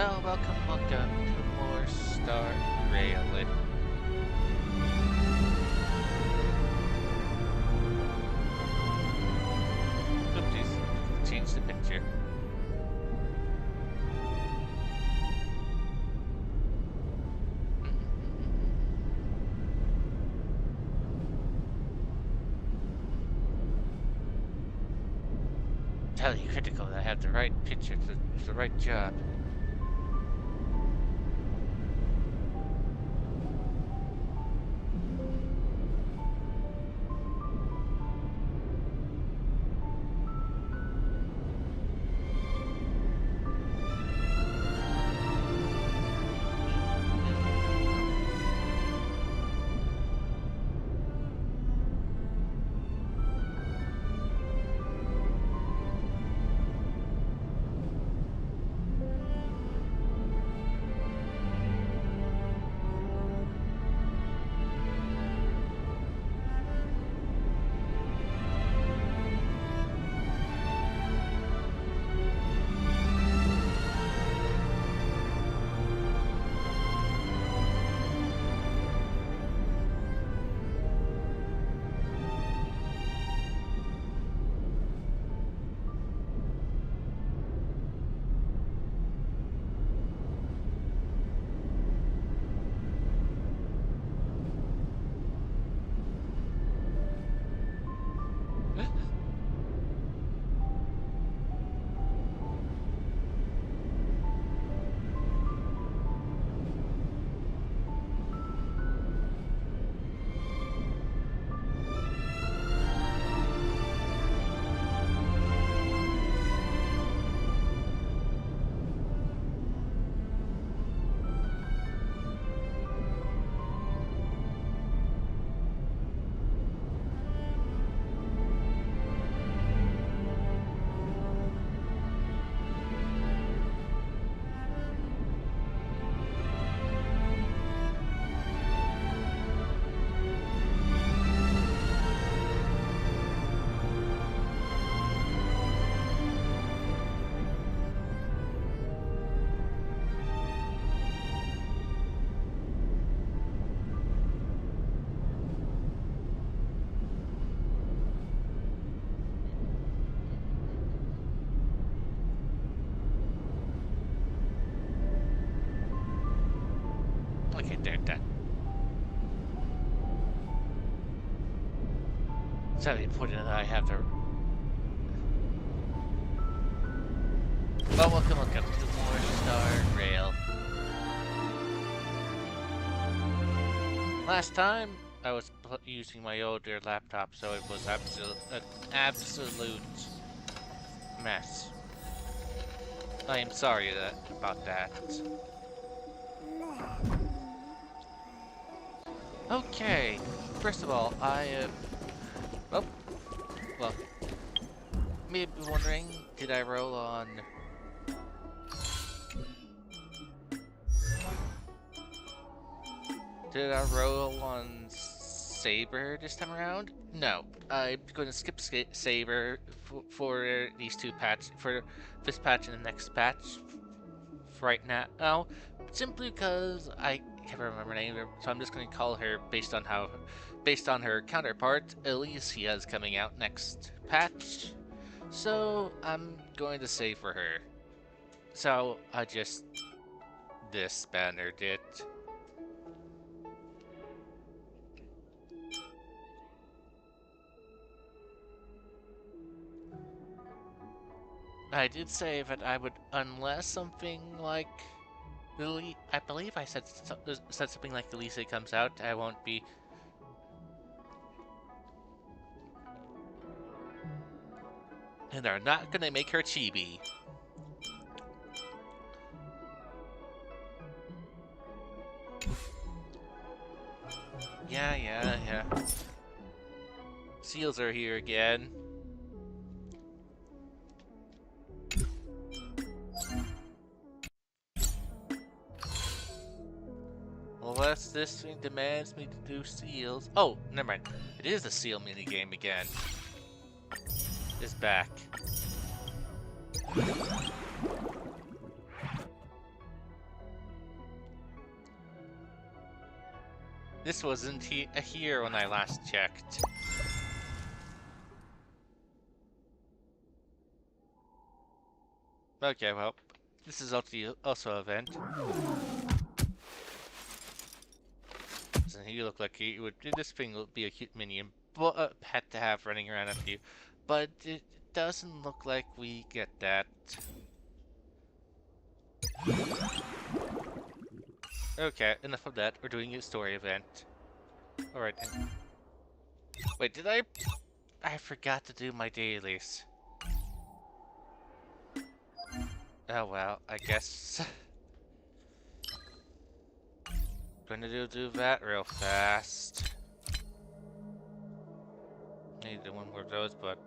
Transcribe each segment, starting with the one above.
Well, welcome to more Star Rail. Oopsies, change the picture. Highly critical that I have the right picture for the right job. Okay, they're done. So important that I have the. Well, welcome to more Star Rail. Last time I was using my older laptop, so it was an absolute mess. I am sorry about that. Okay, first of all, oh, well, you may be wondering, did I roll on... Did I roll on Saber this time around? No, I'm going to skip Saber for these two patches, for this patch and the next patch right now, simply because I can't remember her name, so I'm just going to call her based on her counterpart, Elysia, is coming out next patch, so I'm going to say for her. So I just disbanded it. I did say that I would, unless something like Lily, I believe I said something like Elisa comes out, I won't be. And they're not gonna make her chibi. Yeah. Seals are here again. Unless this thing demands me to do seals. Oh, never mind. It is the seal minigame again. It's back. This wasn't here when I last checked. Okay, well, this is also an event. So you look like this thing would be a cute minion, but a pet to have running around after you. But it doesn't look like we get that. Okay, enough of that. We're doing a story event. Alright. Wait, did I forgot to do my dailies. Oh well, I guess. Gonna do that real fast. Need to do one more of those, but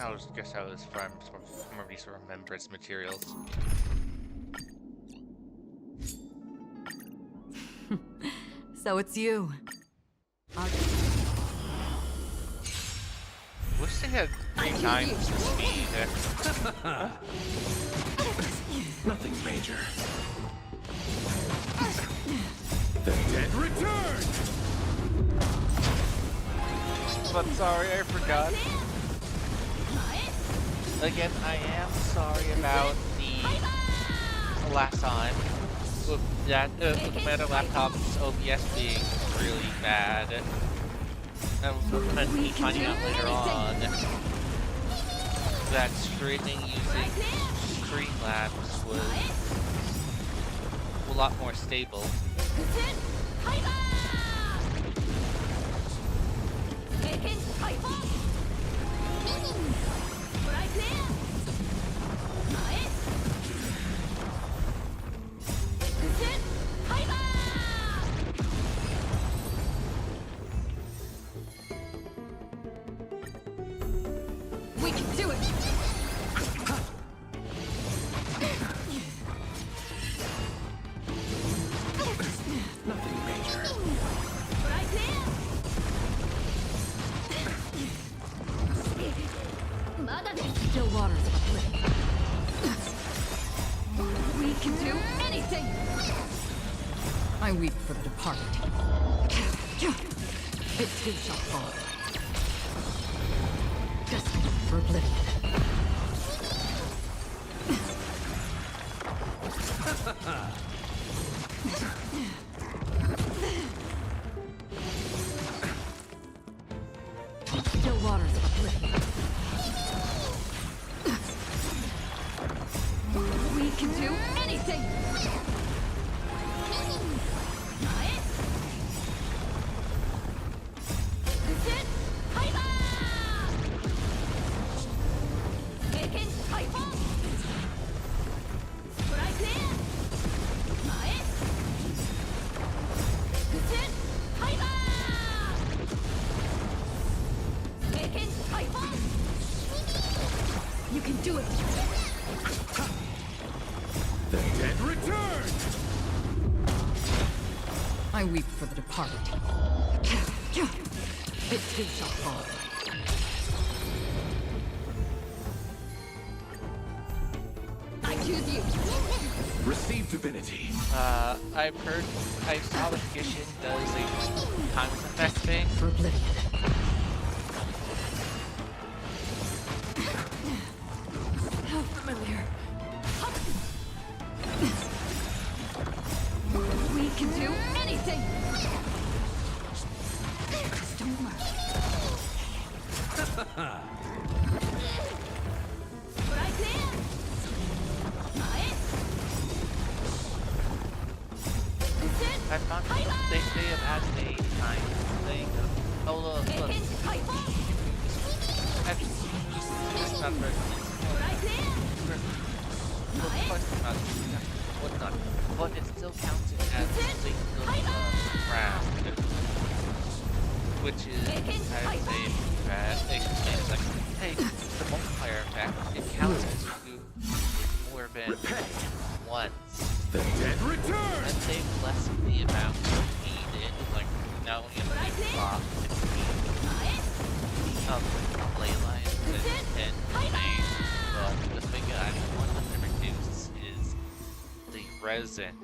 I'll just guess how this farm some of these remembrance materials. So it's you. Wish they had 3 times the speed. Nothing major. The dead return! But sorry, I forgot. Again, I am sorry about the last time. With that, with my other laptop's OBS being really bad. And me finding out later on that streaming using Streamlabs was a lot more stable. We can do it! Nothing major. Still waters are clear. We can do anything! I weep for the departed. It too shall fall. Destined for oblivion. Still waters of oblivion. We can do anything! You can do it! The dead return! I weep for the departed. It too shall fall. I choose you! Receive divinity. I saw that Gishin does a times effect thing. For oblivion. How familiar. We can do anything! Don't worry. I've not. They have added a time thing. Oh look. It's not very. Whatnot, but it's still counted as a single round, which is, I would say, bad. It's like, hey, the multiplier effect, it counts as you more than once. The dead return! the amount needed, like not only a big block, 15 ley lines and mains, but the thing that I want them to reduce is the resin.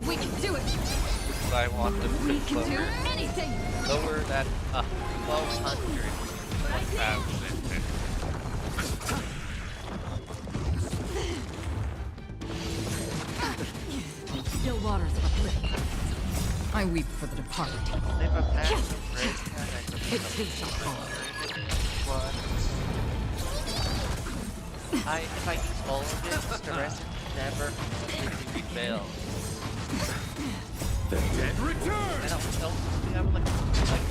We can do it! Because I want them We to can do anything! lower that 1,200 to 1,000. Still waters of oblivion. I weep for the departed. Live a massive red It too shall fall. What? If I use all of it, the resin never completely fails. The dead return! I don't think I would like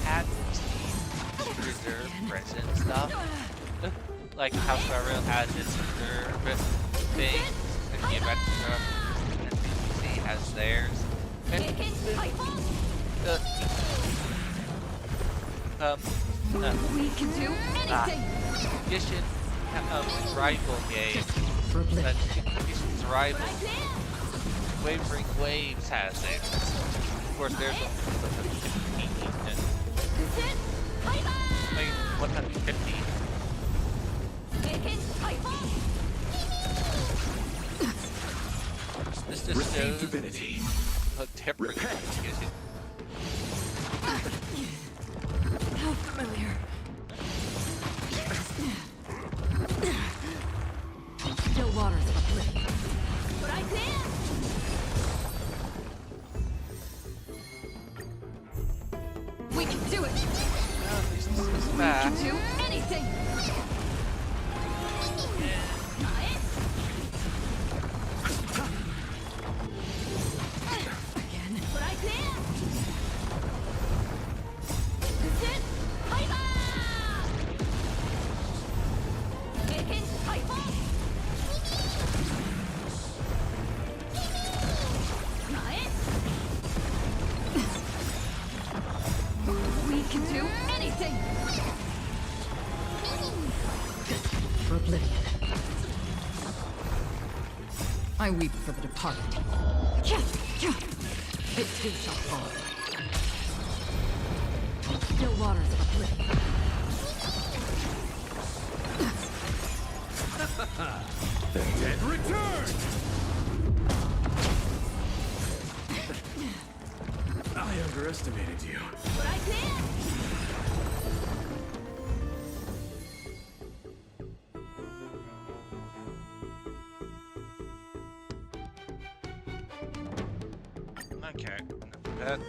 add reserve resin stuff. Like how Starrail has its reserve thing, and the Adventure and BBC has theirs. And we can do anything! Gishin rival game. For oblivion. Gishin's rival Wavering Waves has it. Of course, there's only 15. I mean, 150. This just Receive shows divinity. how temperate Repent. Gishin. How familiar. Still waters of oblivion. We can do it! Oh, this is We can fast. do anything! Again. We can do anything! For oblivion. I weep for the departed. It too shall fall. Still waters of oblivion. The dead return! I underestimated you. Okay, enough of that.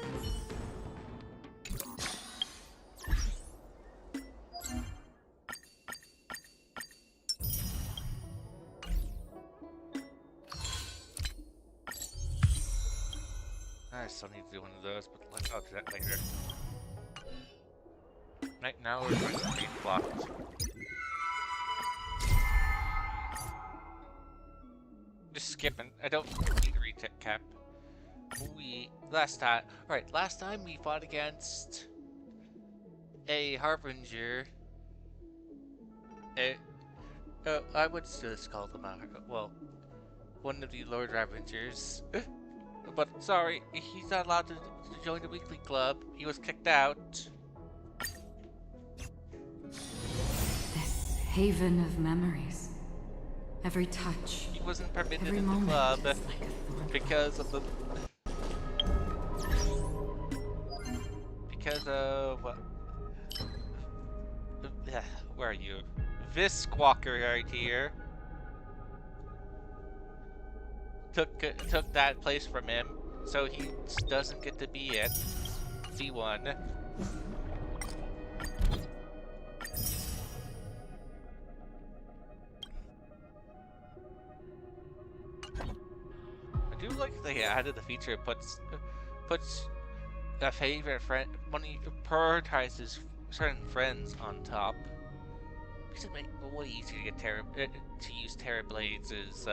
I still need to do one of those, but I'll do that later. Right now we're going to read blocked. Just skipping. I don't need to recap. Last time we fought against a Harbinger. I would just call them one of the Lord Harbingers. But sorry, he's not allowed to join the weekly club. He was kicked out. This haven of memories. Every touch. He wasn't permitted Every in the moment club is like a thorn. because of the where are you? This squawker right here took that place from him, so he doesn't get to be it. C1. I do like they added the feature that puts a favorite friend, prioritizes certain friends on top. Makes it way easier to get to use Terra Blades is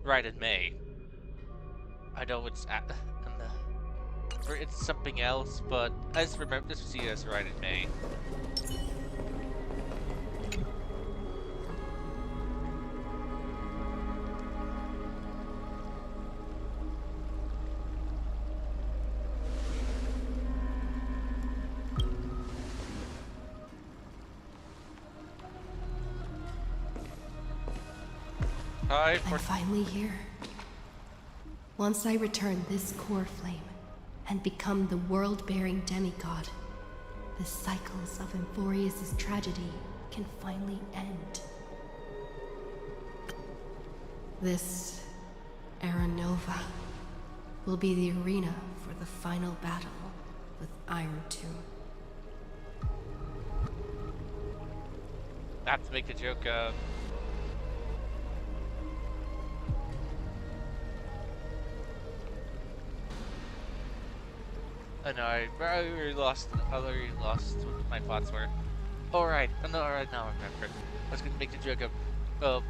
right in May. I know it's or it's something else, but I just remember this was used as right in May. Hi, I'm finally here. Once I return this core flame and become the world-bearing demigod, the cycles of Emphorius' tragedy can finally end. This Era Nova will be the arena for the final battle with Iron Tomb. I have to make a joke of. I know, I already lost what my thoughts were. Alright, no, alright, now I remember. I was gonna make the joke of,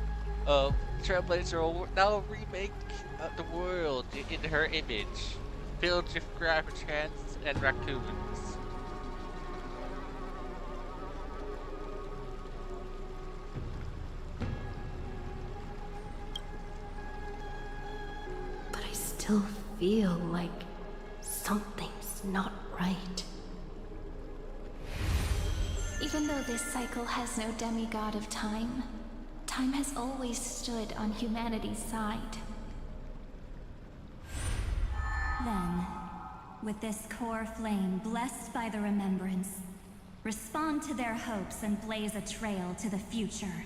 Trailblazer will now remake the world in her image, filled with gravitrans and raccoons. But I still feel like something's not right. Even though this cycle has no demigod of time, time has always stood on humanity's side. Then, with this core flame blessed by the remembrance, respond to their hopes and blaze a trail to the future.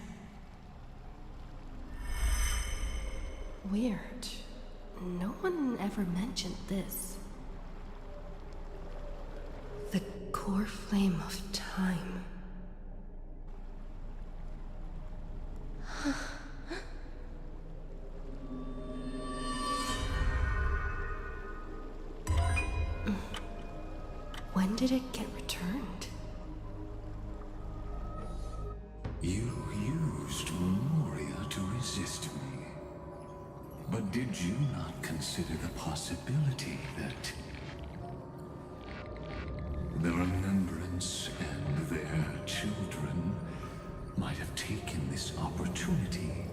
Weird. No one ever mentioned this. The core flame of time. When did it get returned? You used Memoria to resist me. But did you not consider the possibility that the Remembrance and their children might have taken this opportunity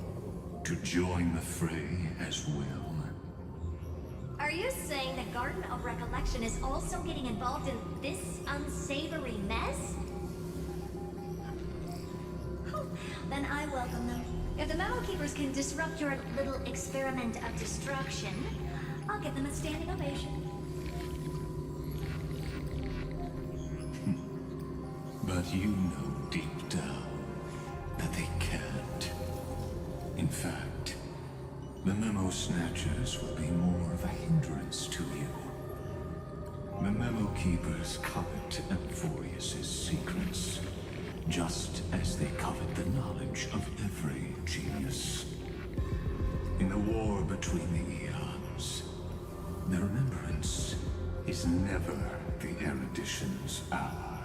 to join the fray as well? Are you saying the Garden of Recollection is also getting involved in this unsavory mess? Oh, then I welcome them. If the Memo Keepers can disrupt your little experiment of destruction, I'll give them a standing ovation. But you know deep down that they can't. In fact, the Memo Snatchers will be more of a hindrance to you. The Memo Keepers covet Emphorius' secrets, just as they covet the knowledge of every genius. In the war between the eons, the Remembrance is never the erudition's ally.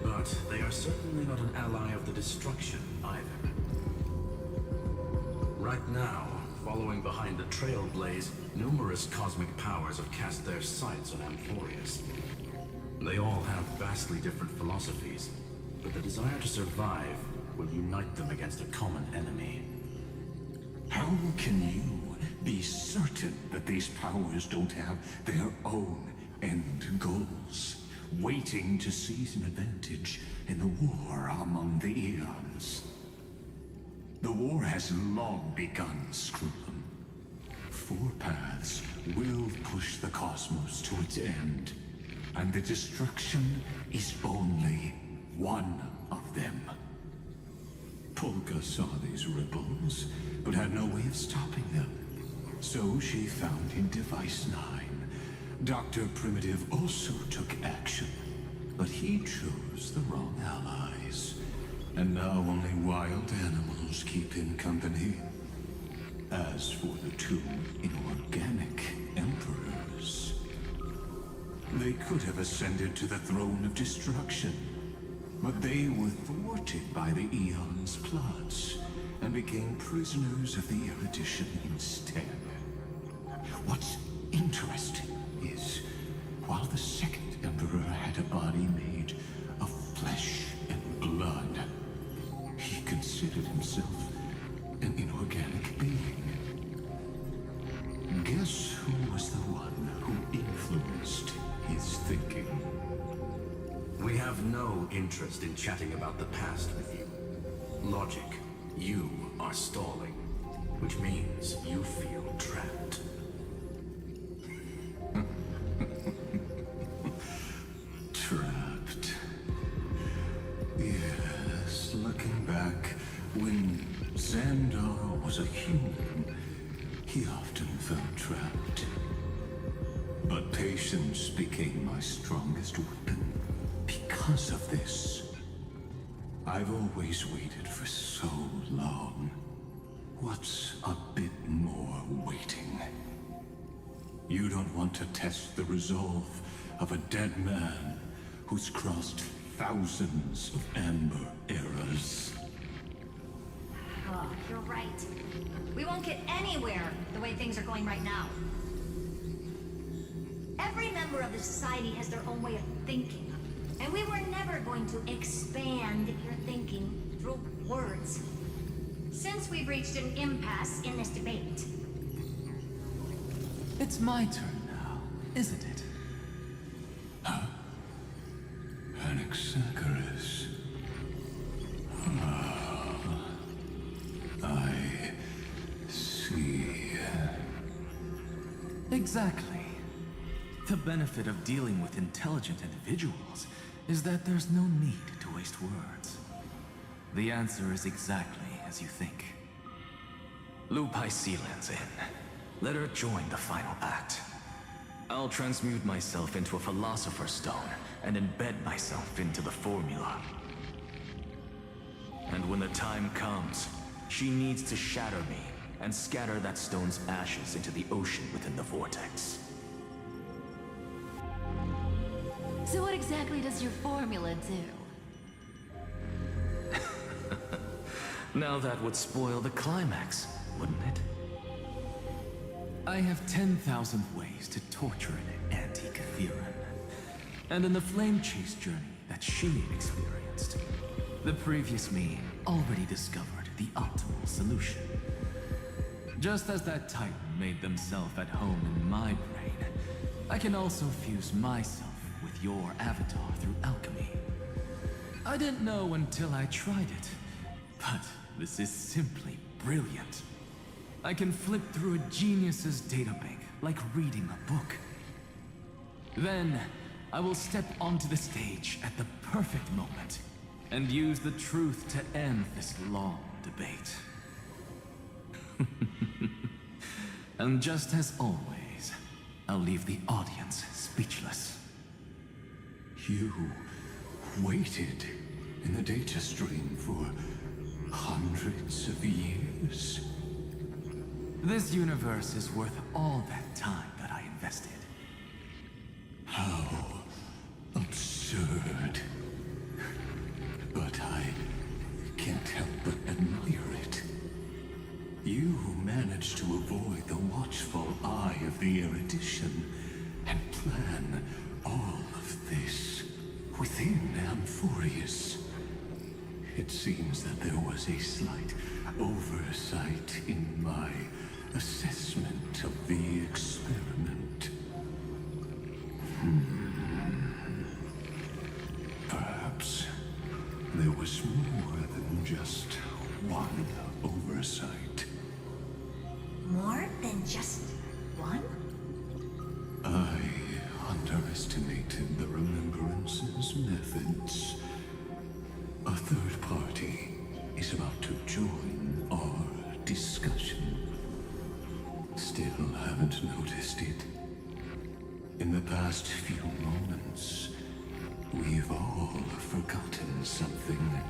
But they are certainly not an ally of the destruction either. Right now, following behind the Trailblaze, numerous cosmic powers have cast their sights on Emphorius. They all have vastly different philosophies, but the desire to survive will unite them against a common enemy. How can you be certain that these powers don't have their own end goals, waiting to seize an advantage in the war among the eons? The war has long begun, Screw'em. Four paths will push the cosmos to its end, and the destruction is only one of them. Polka saw these ripples, but had no way of stopping them. So she found in Device 9. Dr. Primitive also took action, but he chose the wrong allies. And now only wild animals keep him company. As for the two inorganic emperors, they could have ascended to the throne of destruction, but they were thwarted by the Eon's plots and became prisoners of the erudition instead. What's interesting is, while the second emperor had a body made of flesh and blood, he considered himself an inorganic being. Guess who was the one who influenced his thinking? We have no interest in chatting about the past with you. Logic, You are stalling, which means you feel trapped. Trapped. Yes, looking back, when Xandar was a human, he often felt trapped. But patience became my strongest weapon. Because of this, I've always waited for so long. What's a bit more waiting? You don't want to test the resolve of a dead man who's crossed thousands of amber eras. Oh, you're right. We won't get anywhere the way things are going right now. Every member of the society has their own way of thinking, and we were never going to expand your thinking through words. Since we've reached an impasse in this debate. It's my turn now, isn't it? Anaxagoras. I see. Exactly. The benefit of dealing with intelligent individuals is that there's no need to waste words. The answer is exactly as you think. Lupai Sealand's in. Let her join the final act. I'll transmute myself into a Philosopher's Stone and embed myself into the formula. And when the time comes, she needs to shatter me and scatter that stone's ashes into the ocean within the vortex. So what exactly does your formula do? Now that would spoil the climax, wouldn't it? I have 10,000 ways to torture an anti-Catheran. And in the flame chase journey that she experienced, the previous me already discovered the optimal solution. Just as that Titan made themselves at home in my brain, I can also fuse myself with your avatar through alchemy. I didn't know until I tried it, but this is simply brilliant. I can flip through a genius's databank like reading a book. Then, I will step onto the stage at the perfect moment and use the truth to end this long debate. And just as always, I'll leave the audience speechless. You waited in the data stream for hundreds of years. This universe is worth all that time that I invested. How absurd. But I can't help but admire it. You managed to avoid the watchful eye of the erudition and plan all of this within Amphorius. It seems that there was a slight oversight in my assessment of the experiment. Perhaps there was more than just one oversight. More than just one? I underestimated the Remembrance's methods. A third party is about to join our discussion. Still haven't noticed it. In the past few moments, we've all forgotten something,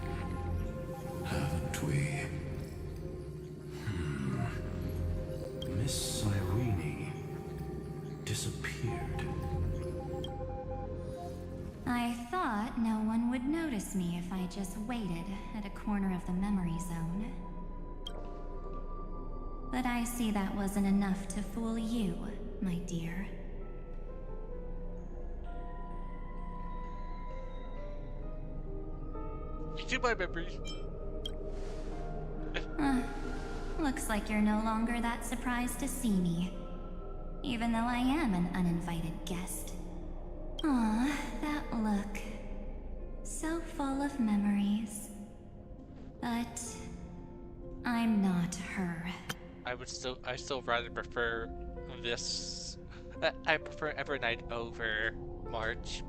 haven't we? Miss Irene disappeared. I thought no one would notice me if I just waited at a corner of the memory zone. But I see that wasn't enough to fool you, my dear. To my memories. Looks like you're no longer that surprised to see me. Even though I am an uninvited guest. Aw, that look. So full of memories. But I'm not her. I still rather prefer this. I prefer Evernight over March.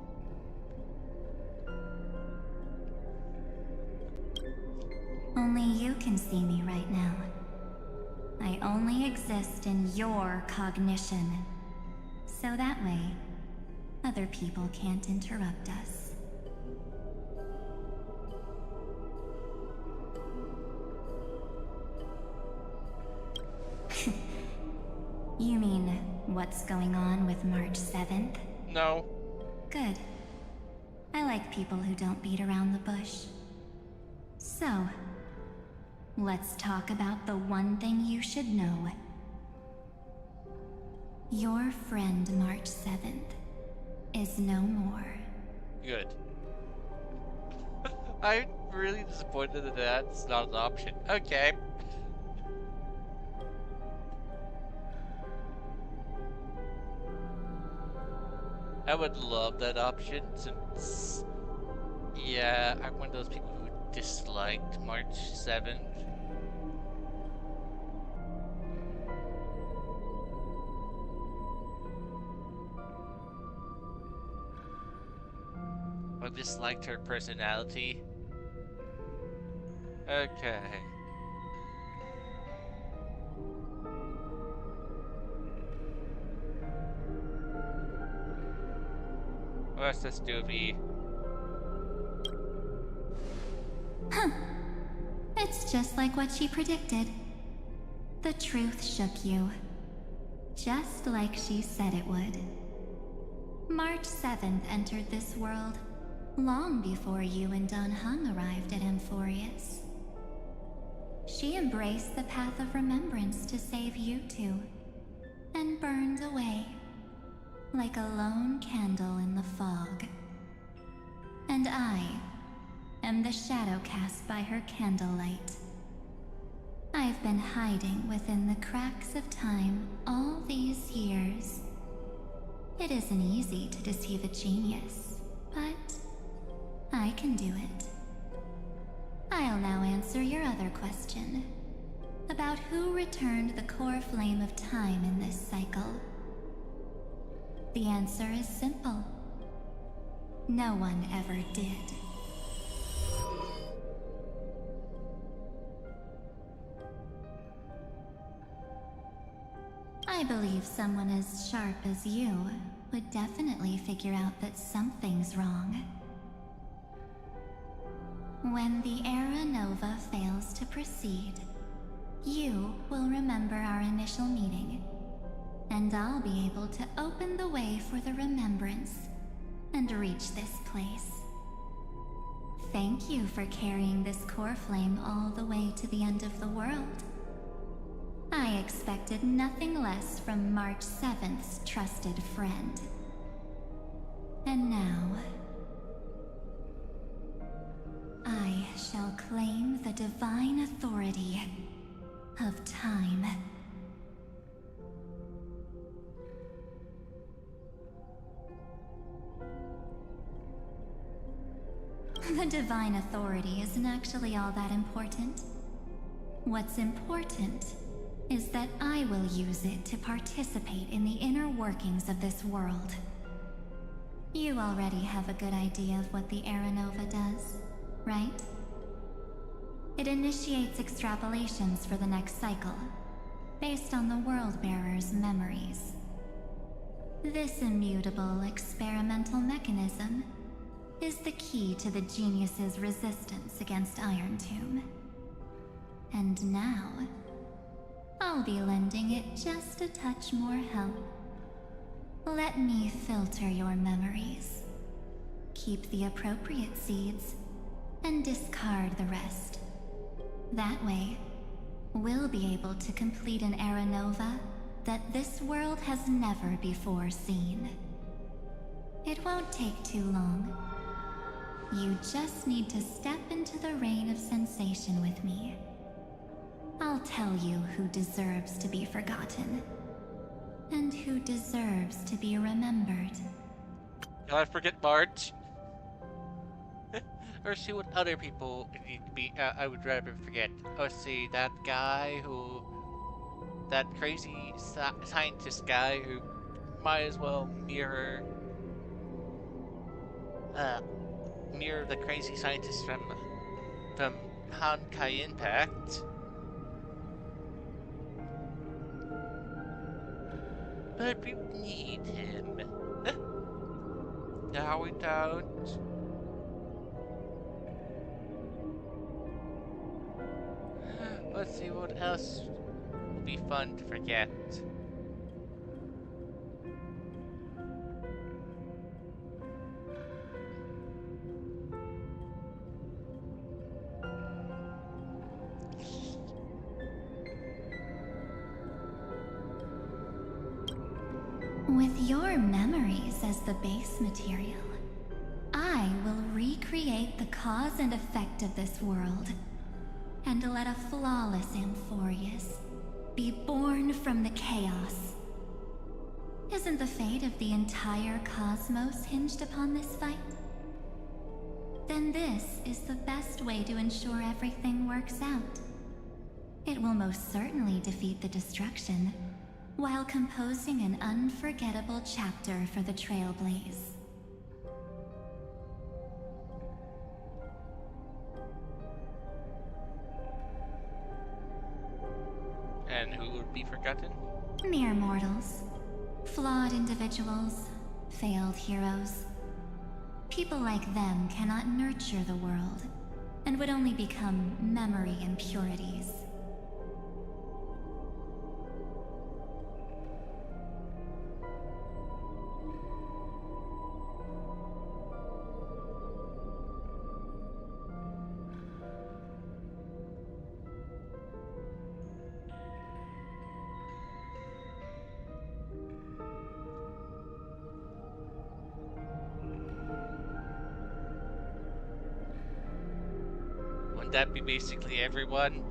Only you can see me right now. I only exist in your cognition. So that way, other people can't interrupt us. You mean, what's going on with March 7th? No. Good. I like people who don't beat around the bush. So, let's talk about the one thing you should know. Your friend March 7th is no more. Good. I'm really disappointed that that's not an option. Okay. I would love that option since, yeah, I'm one of those people who disliked March 7th. I disliked her personality. Okay. What's this doobie? Huh. It's just like what she predicted. The truth shook you. Just like she said it would. March 7th entered this world long before you and Dun Hung arrived at Amphorius. She embraced the path of remembrance to save you two, and burned away like a lone candle in the fog. And I am the shadow cast by her candlelight. I've been hiding within the cracks of time all these years. It isn't easy to deceive a genius, but I can do it. I'll now answer your other question about who returned the core flame of time in this cycle. The answer is simple. No one ever did. I believe someone as sharp as you would definitely figure out that something's wrong. When the Era Nova fails to proceed, you will remember our initial meeting, and I'll be able to open the way for the remembrance and reach this place. Thank you for carrying this core flame all the way to the end of the world. I expected nothing less from March 7th's trusted friend. And now, I shall claim the divine authority of time. The divine authority isn't actually all that important. What's important is that I will use it to participate in the inner workings of this world. You already have a good idea of what the Era Nova does, right? It initiates extrapolations for the next cycle, based on the World-Bearer's memories. This immutable experimental mechanism is the key to the genius's resistance against Iron Tomb. And now, I'll be lending it just a touch more help. Let me filter your memories. Keep the appropriate seeds, and discard the rest. That way, we'll be able to complete an Era Nova that this world has never before seen. It won't take too long. You just need to step into the rain of sensation with me. I'll tell you who deserves to be forgotten, and who deserves to be remembered. Can I forget March? Or see what other people need to be. I would rather forget. Or see that guy who, that crazy scientist guy who might as well uh, mirror the crazy scientist from Honkai Impact. But we need him. No, we don't. Let's see what else will be fun to forget. With your memories as the base material, I will recreate the cause and effect of this world, and let a flawless Amphorius be born from the chaos. Isn't the fate of the entire cosmos hinged upon this fight? Then this is the best way to ensure everything works out. It will most certainly defeat the destruction, while composing an unforgettable chapter for the Trailblaze. And who would be forgotten? Mere mortals. Flawed individuals. Failed heroes. People like them cannot nurture the world, and would only become memory impurities. Wouldn't that be basically everyone?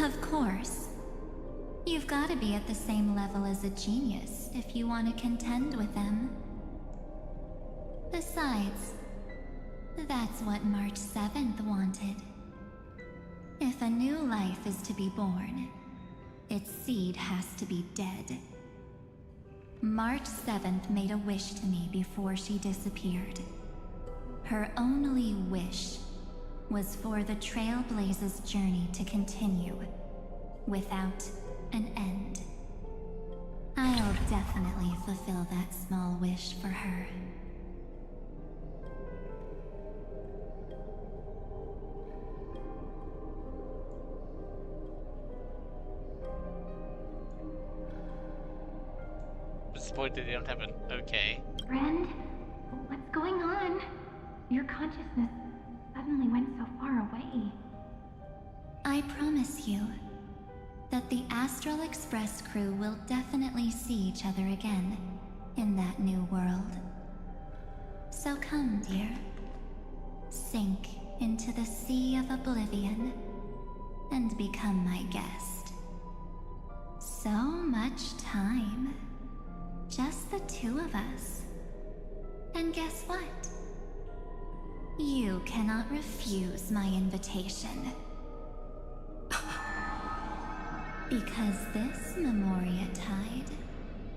Of course. You've got to be at the same level as a genius if you want to contend with them. Besides, that's what March 7th wanted. If a new life is to be born, its seed has to be dead. March 7th made a wish to me before she disappeared. Her only wish was for the Trailblaze's journey to continue, without an end. I'll definitely fulfill that small wish for her. Disappointed they don't have an okay. Friend, what's going on? Your consciousness suddenly went so far away. I promise you that the Astral Express crew will definitely see each other again in that new world. So come, dear. Sink into the sea of oblivion and become my guest. So much time. Just the two of us. And guess what? You cannot refuse my invitation. Because this Memoria Tide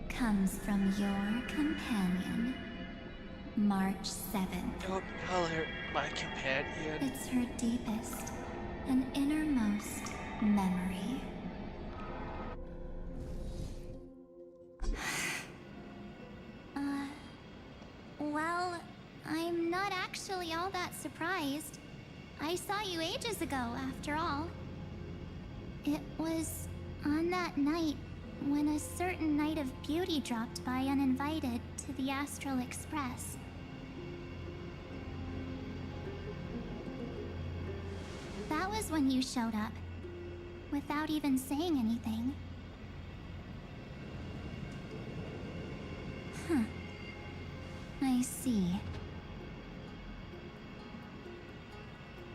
comes from your companion, March 7th. Don't call her my companion. It's her deepest and innermost memory. Well, I'm not actually all that surprised. I saw you ages ago, after all. It was on that night when a certain Knight of Beauty dropped by uninvited to the Astral Express. That was when you showed up, without even saying anything. Huh. I see.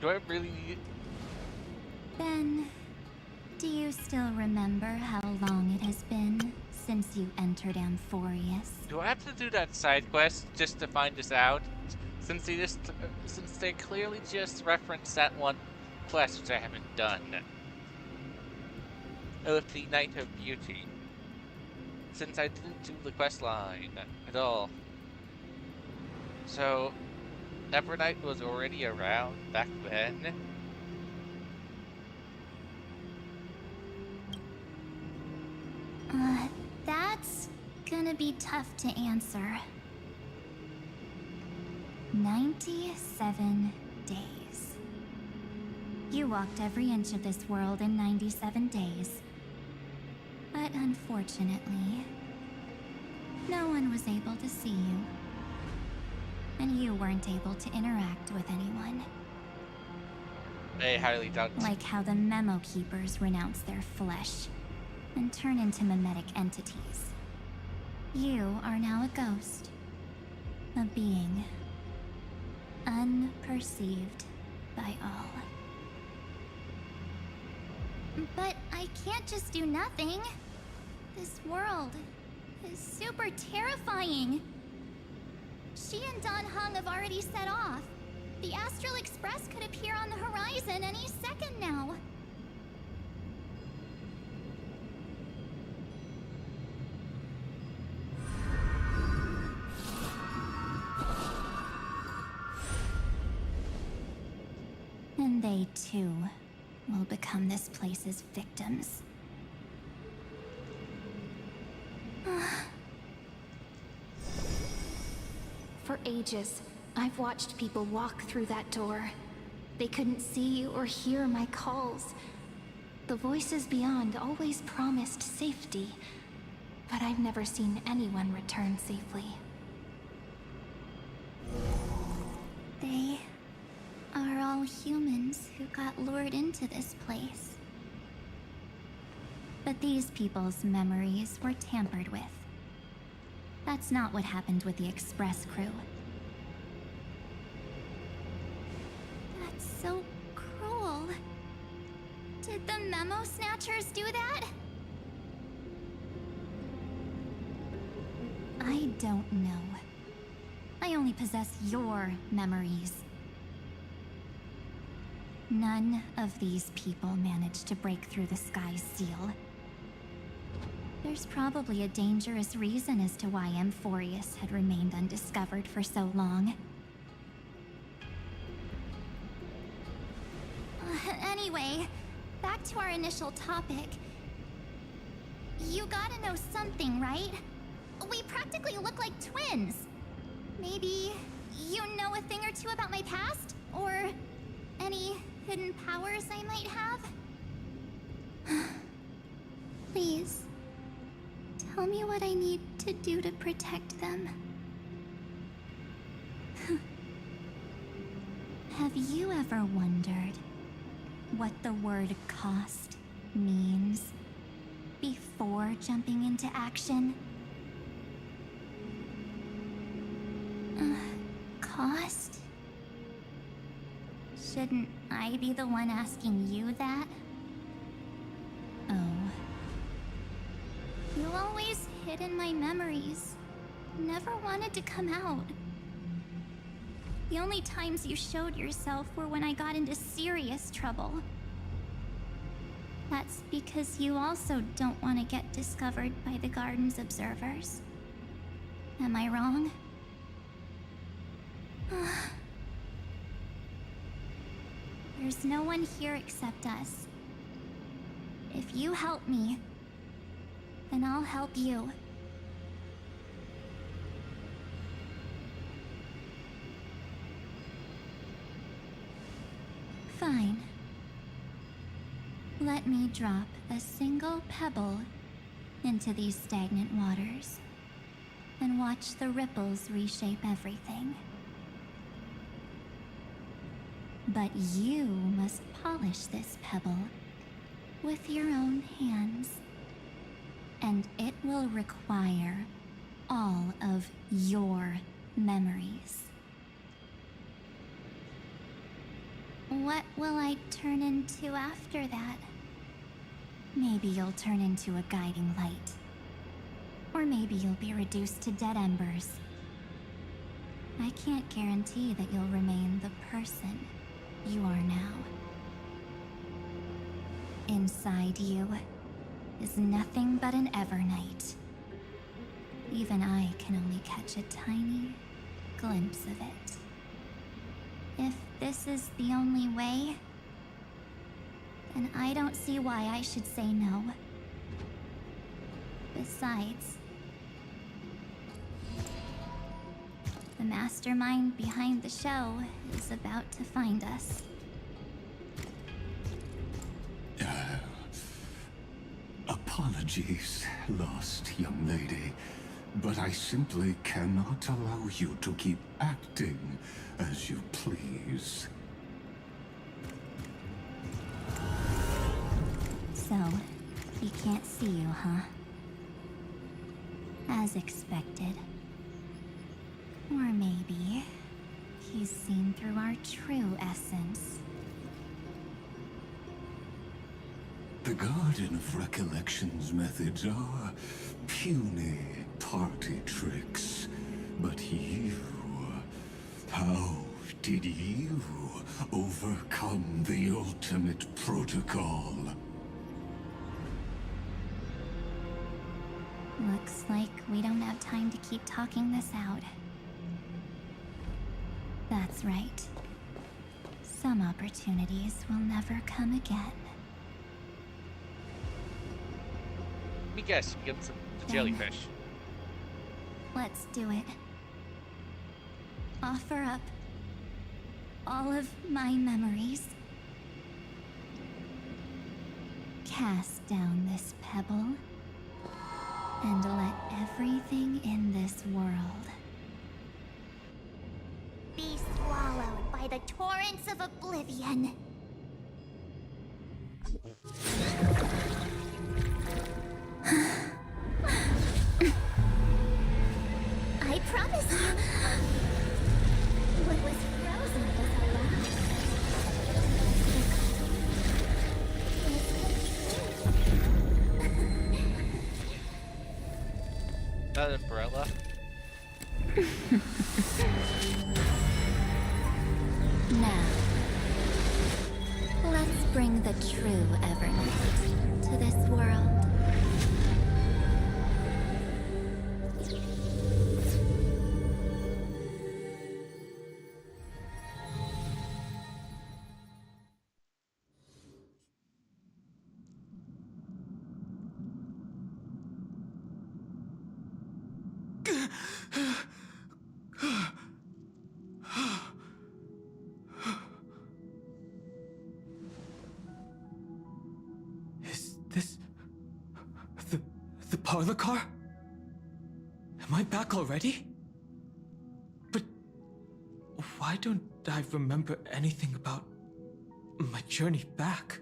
Do I really need Ben, do you still remember how long it has been since you entered Amphorius? Do I have to do that side quest just to find this out? Since they clearly just referenced that one quest which I haven't done. Of the Night of Beauty. Since I didn't do the quest line at all. So, Evernight was already around back then? That's gonna be tough to answer. 97 days. You walked every inch of this world in 97 days. But unfortunately, no one was able to see you. And you weren't able to interact with anyone. I highly doubt it. Like how the Memo Keepers renounce their flesh and turn into mimetic entities. You are now a ghost. A being. Unperceived by all. But I can't just do nothing. This world is super terrifying. She and Don Hung have already set off. The Astral Express could appear on the horizon any second now. And they too will become this place's victims. For ages, I've watched people walk through that door. They couldn't see or hear my calls. The voices beyond always promised safety, but I've never seen anyone return safely. They are all humans who got lured into this place. But these people's memories were tampered with. That's not what happened with the Express crew. That's so cruel. Did the Memo Snatchers do that? I don't know. I only possess your memories. None of these people managed to break through the sky's seal. There's probably a dangerous reason as to why Amphorius had remained undiscovered for so long. Anyway, back to our initial topic. You gotta know something, right? We practically look like twins. Maybe you know a thing or two about my past? Or any hidden powers I might have? Please, tell me what I need to do to protect them. Have you ever wondered what the word cost means before jumping into action? Cost? Shouldn't I be the one asking you that? Oh. You always hid in my memories. Never wanted to come out. The only times you showed yourself were when I got into serious trouble. That's because you also don't want to get discovered by the Garden's observers. Am I wrong? There's no one here except us. If you help me, then I'll help you. Fine. Let me drop a single pebble into these stagnant waters and watch the ripples reshape everything. But you must polish this pebble with your own hands. And it will require all of your memories. What will I turn into after that? Maybe you'll turn into a guiding light. Or maybe you'll be reduced to dead embers. I can't guarantee that you'll remain the person you are now. Inside you is nothing but an Evernight. Even I can only catch a tiny glimpse of it. If this is the only way, then I don't see why I should say no. Besides, the mastermind behind the show is about to find us. Apologies, lost young lady, but I simply cannot allow you to keep acting as you please. So, he can't see you, huh? As expected. Or maybe he's seen through our true essence. The Garden of Recollection's methods are puny party tricks. But you... how did you overcome the ultimate protocol? Looks like we don't have time to keep talking this out. That's right. Some opportunities will never come again. Let me guess, you get the jellyfish. Let's do it. Offer up all of my memories. Cast down this pebble and let everything in this world be swallowed by the torrents of oblivion. I promise you, what was frozen was That umbrella? Now, let's bring the true Evernight to this world. Is this... the parlor car? Am I back already? But... why don't I remember anything about my journey back?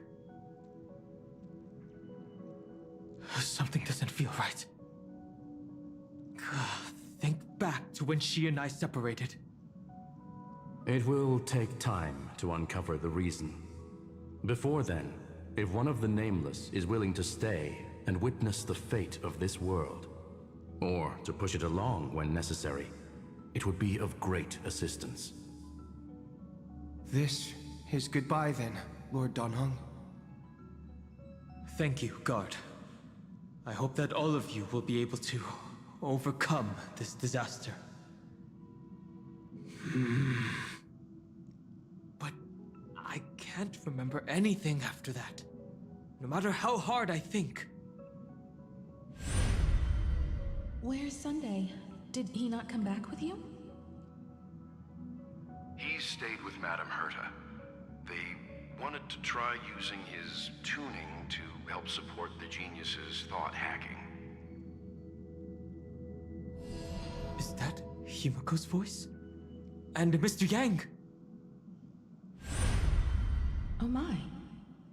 Something doesn't feel right. Think back to when she and I separated. It will take time to uncover the reason. Before then, if one of the Nameless is willing to stay and witness the fate of this world, or to push it along when necessary, it would be of great assistance. This is goodbye then, Lord Donhung. Thank you, Guard. I hope that all of you will be able to overcome this disaster. But I can't remember anything after that, no matter how hard I think. Where's Sunday? Did he not come back with you? He stayed with Madame Herta. They wanted to try using his tuning to help support the genius's thought hacking. Is that Himiko's voice? And Mr. Yang? Oh my.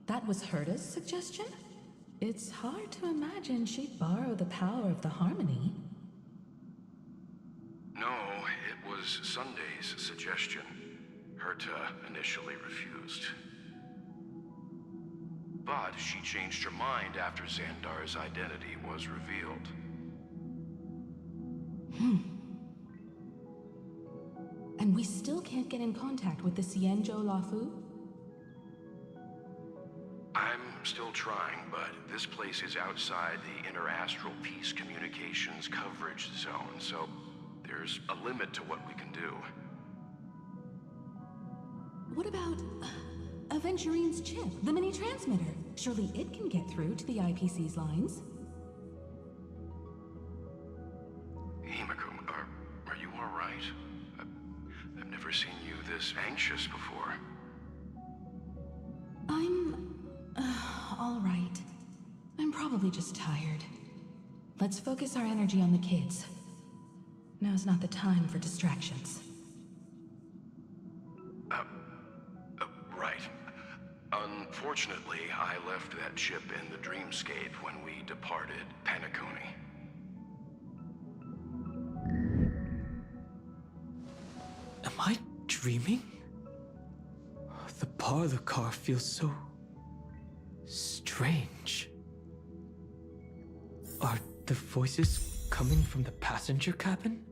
That was Herta's suggestion? It's hard to imagine she'd borrow the power of the harmony. No, it was Sunday's suggestion. Herta initially refused. But she changed her mind after Xandar's identity was revealed. And we still can't get in contact with the Xianzhou Lafu? I'm still trying, but this place is outside the interastral peace communications coverage zone, so there's a limit to what we can do. What about Aventurine's chip, the mini transmitter? Surely it can get through to the IPC's lines. Himiko, are you all right? I've never seen you this anxious before. I'm all right. I'm probably just tired. Let's focus our energy on the kids. Now's not the time for distractions. Right. Unfortunately, I left that chip in the dreamscape when we departed Penacony. Am I dreaming? The parlor car feels so strange. Are the voices coming from the passenger cabin?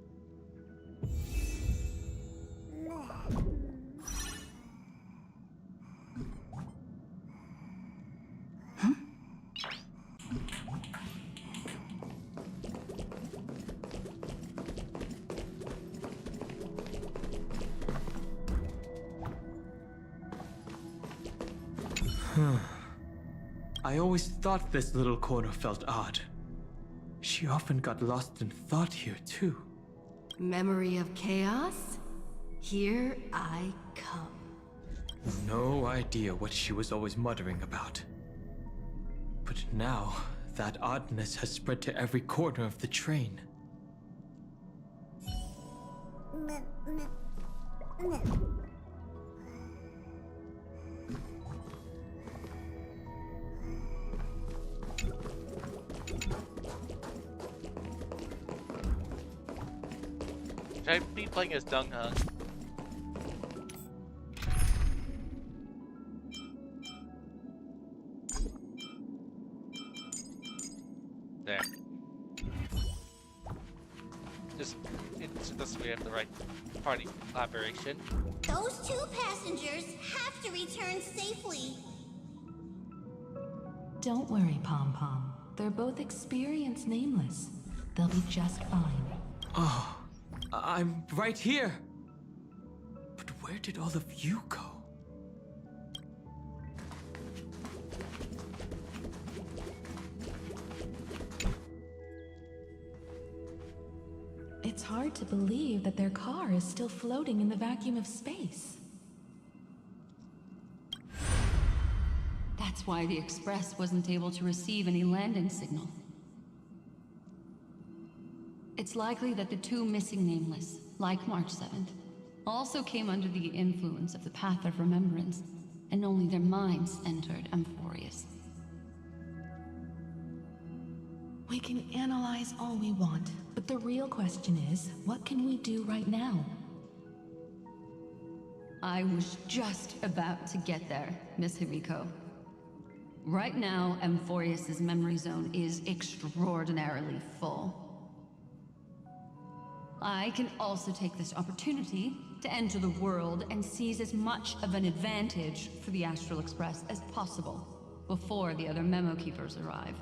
I always thought this little corner felt odd. She often got lost in thought here, too. Memory of chaos? Here I come. No idea what she was always muttering about. But now, that oddness has spread to every corner of the train. Should I be playing as Dung Hung? There. It's just we have the right party collaboration. Those two passengers have to return safely. Don't worry, Pom Pom. They're both experienced nameless. They'll be just fine. Oh, I'm right here. But where did all of you go? It's hard to believe that their car is still floating in the vacuum of space. That's why the Express wasn't able to receive any landing signal. It's likely that the two missing nameless, like March 7th, also came under the influence of the Path of Remembrance, and only their minds entered Amphorius. We can analyze all we want, but the real question is, what can we do right now? I was just about to get there, Miss Himiko. Right now, Amphorius's memory zone is extraordinarily full. I can also take this opportunity to enter the world and seize as much of an advantage for the Astral Express as possible before the other Memo Keepers arrive.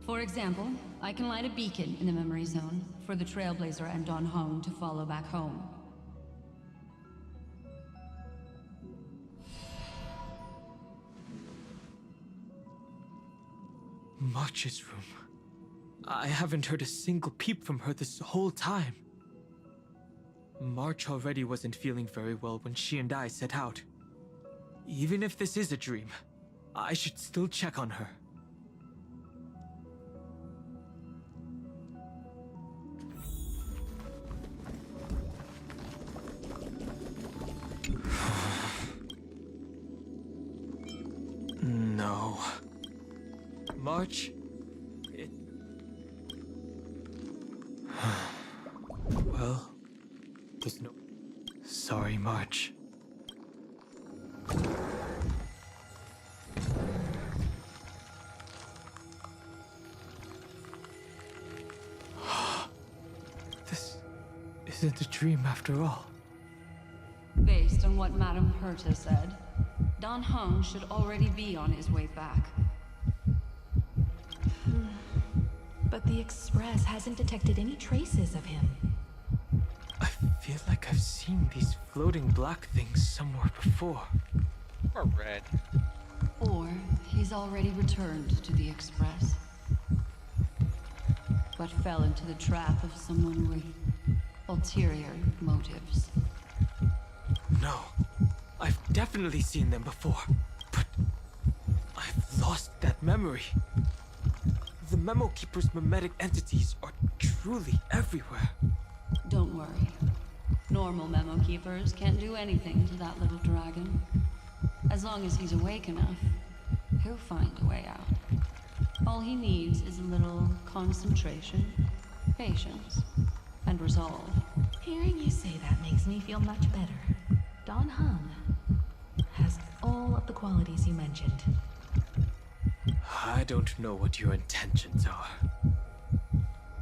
For example, I can light a beacon in the memory zone for the Trailblazer and Don Hong to follow back home. March's room. I haven't heard a single peep from her this whole time. March already wasn't feeling very well when she and I set out. Even if this is a dream, I should still check on her. No. March? Well, there's no... sorry, March. This isn't a dream after all. Based on what Madame Herta said, Don Hung should already be on his way back. But the Express hasn't detected any traces of him. I feel like I've seen these floating black things somewhere before. Or red. Or he's already returned to the Express. But fell into the trap of someone with ulterior motives. No, I've definitely seen them before, but I've lost that memory. The Memo Keeper's mimetic entities are truly everywhere. Don't worry. Normal Memo Keepers can't do anything to that little dragon. As long as he's awake enough, he'll find a way out. All he needs is a little concentration, patience, and resolve. Hearing you say that makes me feel much better. Don Hung has all of the qualities you mentioned. I don't know what your intentions are,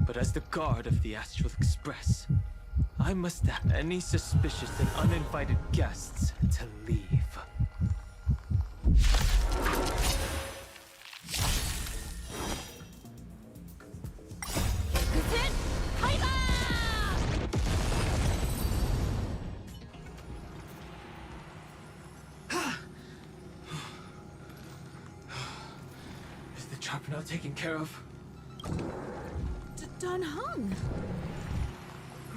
but as the guard of the Astral Express, I must stop any suspicious and uninvited guests to leave. Is the trap now taken care of? Don Hung!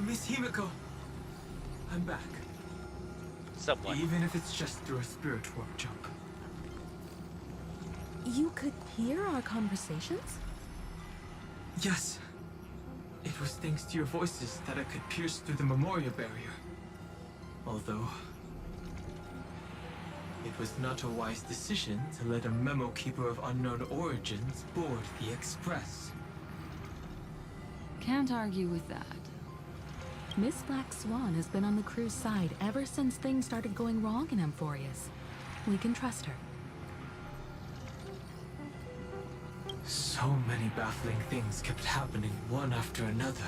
Miss Himiko, I'm back. Someone. Even if it's just through a spirit warp jump. You could hear our conversations? Yes. It was thanks to your voices that I could pierce through the Memoria barrier. Although, it was not a wise decision to let a Memo Keeper of unknown origins board the Express. Can't argue with that. Miss Black Swan has been on the crew's side ever since things started going wrong in Amphorius. We can trust her. So many baffling things kept happening one after another.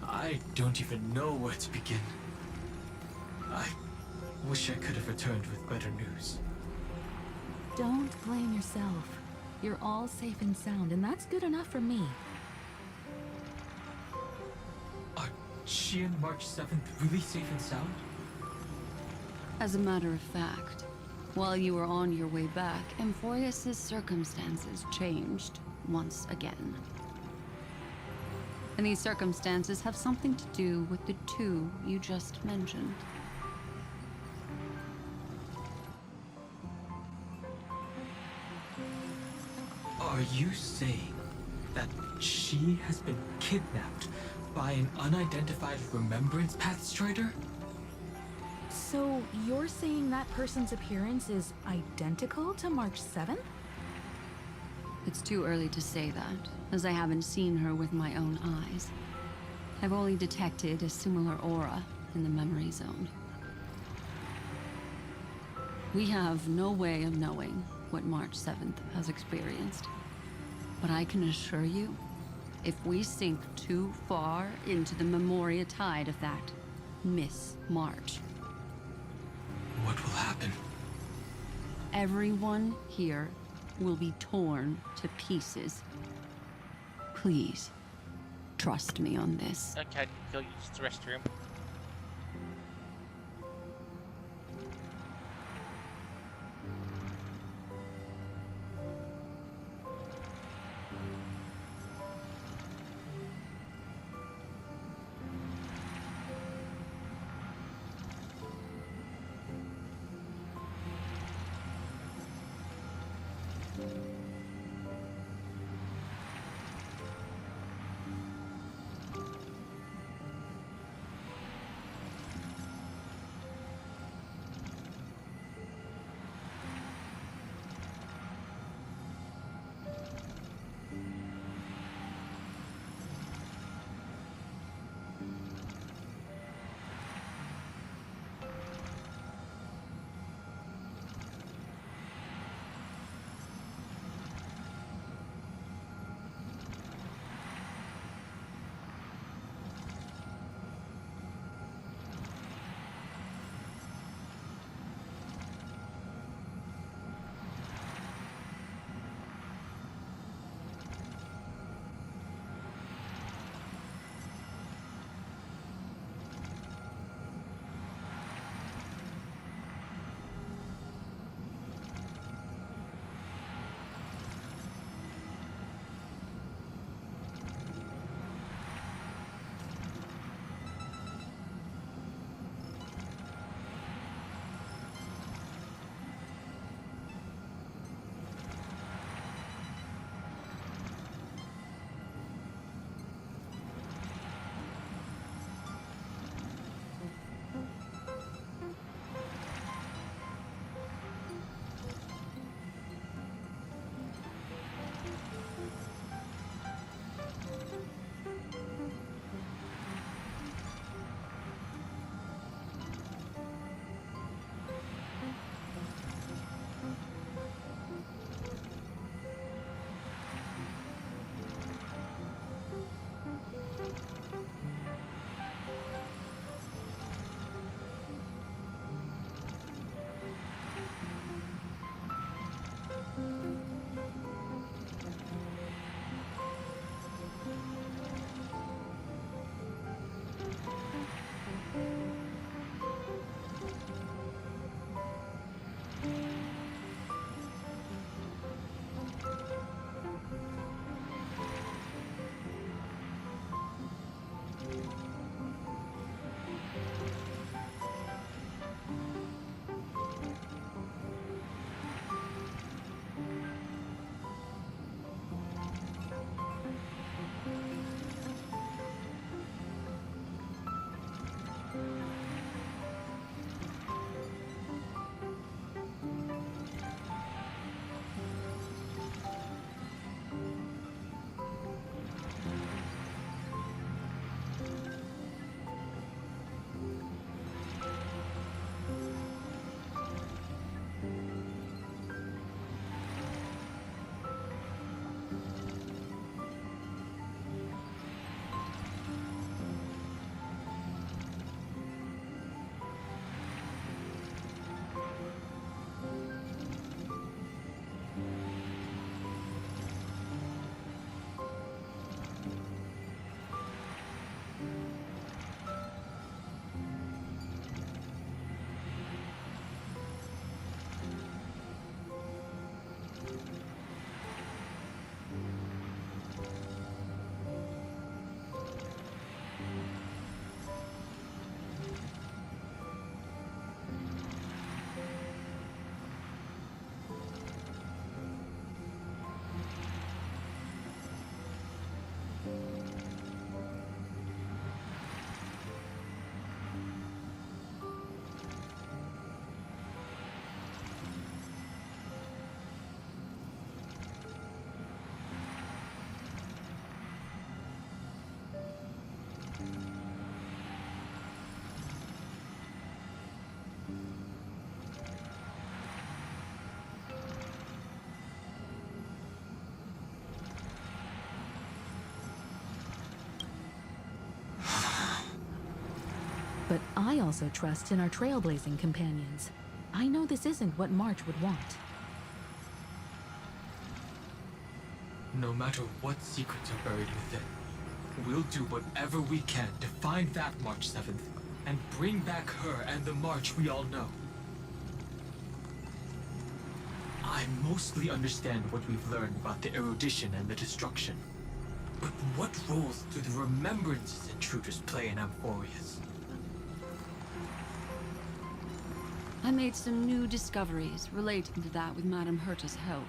I don't even know where to begin. I wish I could have returned with better news. Don't blame yourself. You're all safe and sound, and that's good enough for me. Are she and March 7th really safe and sound? As a matter of fact, while you were on your way back, Amphorius' circumstances changed once again. And these circumstances have something to do with the two you just mentioned. Are you saying that she has been kidnapped by an unidentified Remembrance Path Strider? So you're saying that person's appearance is identical to March 7th? It's too early to say that, as I haven't seen her with my own eyes. I've only detected a similar aura in the memory zone. We have no way of knowing what March 7th has experienced. But I can assure you, if we sink too far into the Memoria tide of that Miss March, what will happen? everyone here will be torn to pieces. Please, trust me on this. Okay, go use the restroom. But I also trust in our trailblazing companions. I know this isn't what March would want. No matter what secrets are buried within, we'll do whatever we can to find that March 7th and bring back her and the March we all know. I mostly understand what we've learned about the erudition and the destruction. But what roles do the remembrances intruders play in Amphorius? I made some new discoveries relating to that with Madame Herta's help.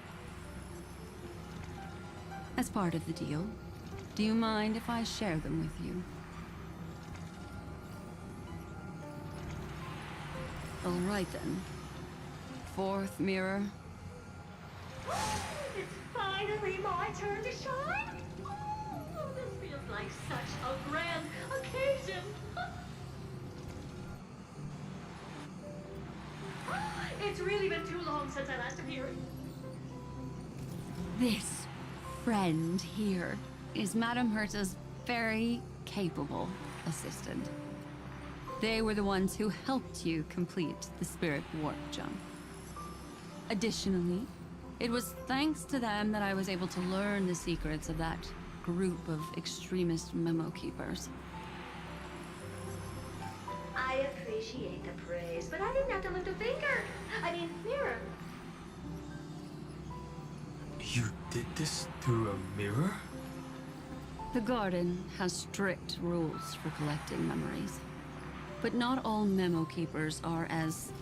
As part of the deal, do you mind if I share them with you? All right then. Fourth mirror. It's finally my turn to shine! Oh, this feels like such a grand occasion! It's really been too long since I last appeared. This friend here is Madame Herta's very capable assistant. They were the ones who helped you complete the spirit warp jump. Additionally, it was thanks to them that I was able to learn the secrets of that group of extremist memo keepers. I appreciate the praise, but I didn't have to lift a finger. I mean, mirror. You did this through a mirror? The garden has strict rules for collecting memories. But not all memo keepers are as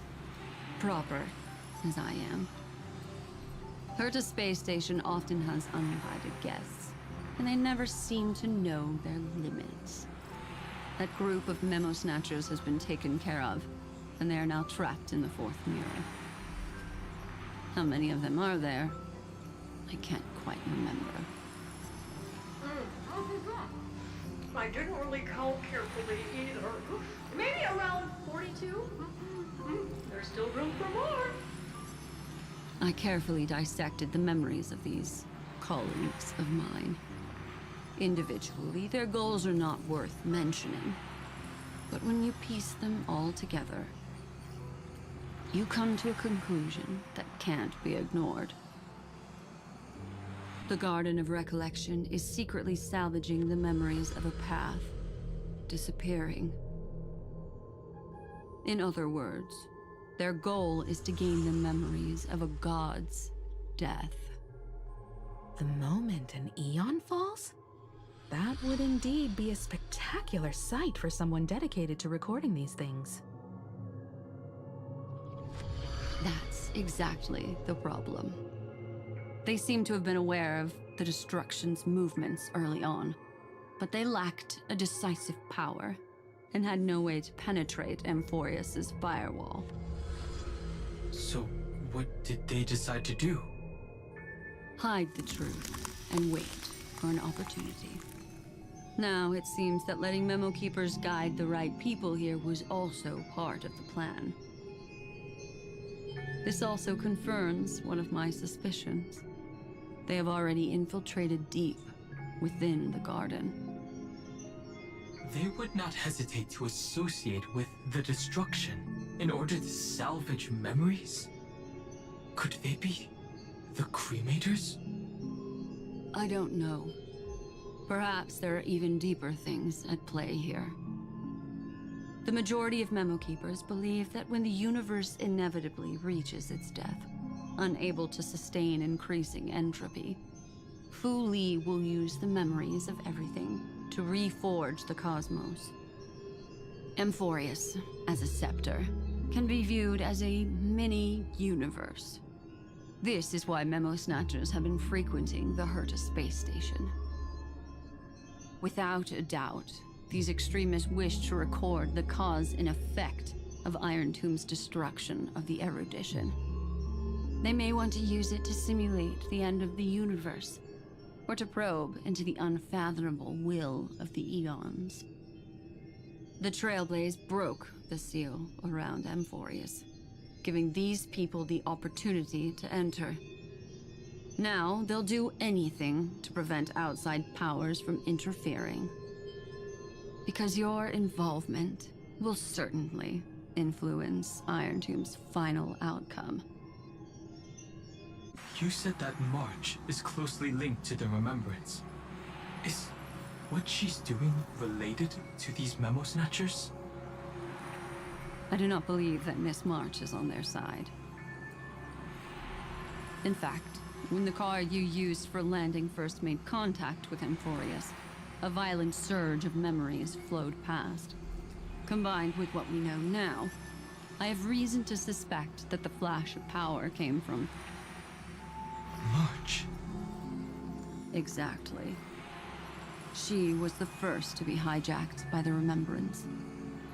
proper as I am. Herta Space Station often has uninvited guests, and they never seem to know their limits. That group of memo snatchers has been taken care of, and they are now trapped in the fourth mirror. How many of them are there? I can't quite remember. I didn't really count carefully either. Maybe around 42? There's still room for more. I carefully dissected the memories of these colleagues of mine. Individually, their goals are not worth mentioning. But when you piece them all together, you come to a conclusion that can't be ignored. The Garden of Recollection is secretly salvaging the memories of a path disappearing. In other words, their goal is to gain the memories of a god's death. The moment an eon falls? That would indeed be a spectacular sight for someone dedicated to recording these things. That's exactly the problem. They seem to have been aware of the Destruction's movements early on, but they lacked a decisive power and had no way to penetrate Amphorius's firewall. So, what did they decide to do? Hide the truth and wait for an opportunity. Now, it seems that letting Memo Keepers guide the right people here was also part of the plan. This also confirms one of my suspicions. They have already infiltrated deep within the garden. They would not hesitate to associate with the Destruction in order to salvage memories? Could they be the Cremators? I don't know. Perhaps there are even deeper things at play here. The majority of Memo Keepers believe that when the universe inevitably reaches its death, unable to sustain increasing entropy, Fu Li will use the memories of everything to reforge the cosmos. Amphorius, as a scepter, can be viewed as a mini-universe. This is why Memo Snatchers have been frequenting the Herta space station. Without a doubt, these extremists wish to record the cause and effect of Iron Tomb's destruction of the erudition. They may want to use it to simulate the end of the universe, or to probe into the unfathomable will of the eons. The Trailblaze broke the seal around Amphorius, giving these people the opportunity to enter. Now, they'll do anything to prevent outside powers from interfering. Because your involvement will certainly influence Iron Tomb's final outcome. You said that March is closely linked to the Remembrance. Is what she's doing related to these memo snatchers? I do not believe that Miss March is on their side. In fact, when the car you used for landing first made contact with Amphorius, a violent surge of memories flowed past. Combined with what we know now, I have reason to suspect that the flash of power came from... March. Exactly. She was the first to be hijacked by the Remembrance,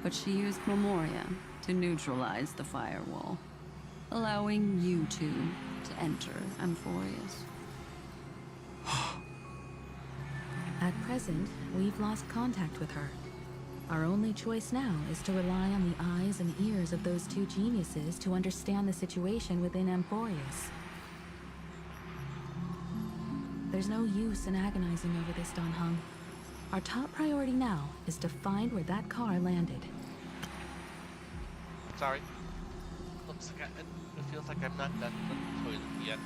but she used Memoria to neutralize the firewall, allowing you two to enter Amphorius. At present, we've lost contact with her. Our only choice now is to rely on the eyes and ears of those two geniuses to understand the situation within Amphorius. There's no use in agonizing over this, Don Hung. Our top priority now is to find where that car landed. Sorry. Looks like it feels like I'm not done with the toilet yet.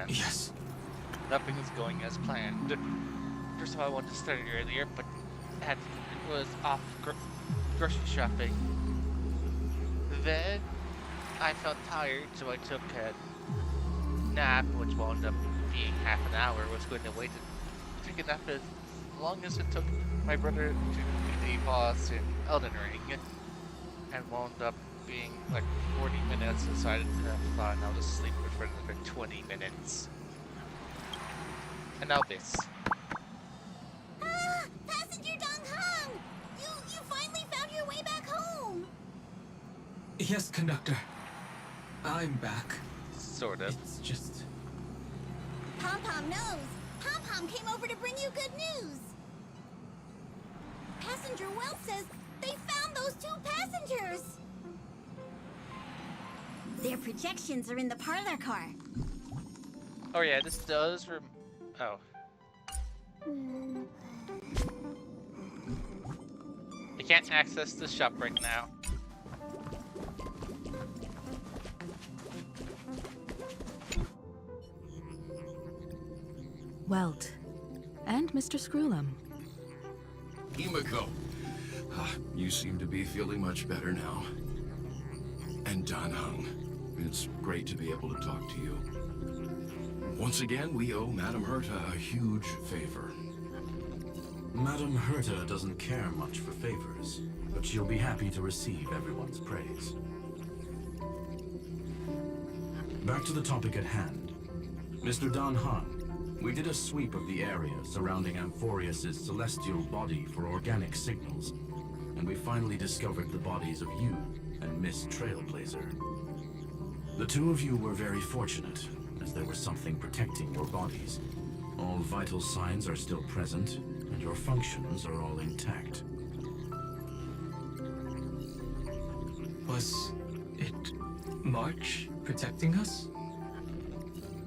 Yes. Nothing is going as planned. First of all, I wanted to start earlier, but was off grocery shopping. Then I felt tired, so I took a nap, which wound up being half an hour. Was going to wait to take a nap as long as it took my brother to beat a boss in Elden Ring, and wound up being like 40 minutes. So I decided to and I'll just sleep for another 20 minutes. And now this. Ah! Passenger Dong Hong! You finally found your way back home! Yes, conductor. I'm back. Sort of. It's just... Pom-Pom knows! Pom-Pom came over to bring you good news! Passenger Wells says they found those 2 passengers! Their projections are in the parlor car. Oh yeah, this does oh. I can't access the shop right now. Welt. And Mr. Screwlum. Himiko, you seem to be feeling much better now. And Dan Hung, it's great to be able to talk to you. Once again, we owe Madame Herta a huge favor. Madame Herta doesn't care much for favors, but she'll be happy to receive everyone's praise. Back to the topic at hand. Mr. Dan Han, we did a sweep of the area surrounding Amphorius' celestial body for organic signals, and we finally discovered the bodies of you and Miss Trailblazer. The 2 of you were very fortunate, as there was something protecting your bodies. All vital signs are still present, and your functions are all intact. Was it March protecting us?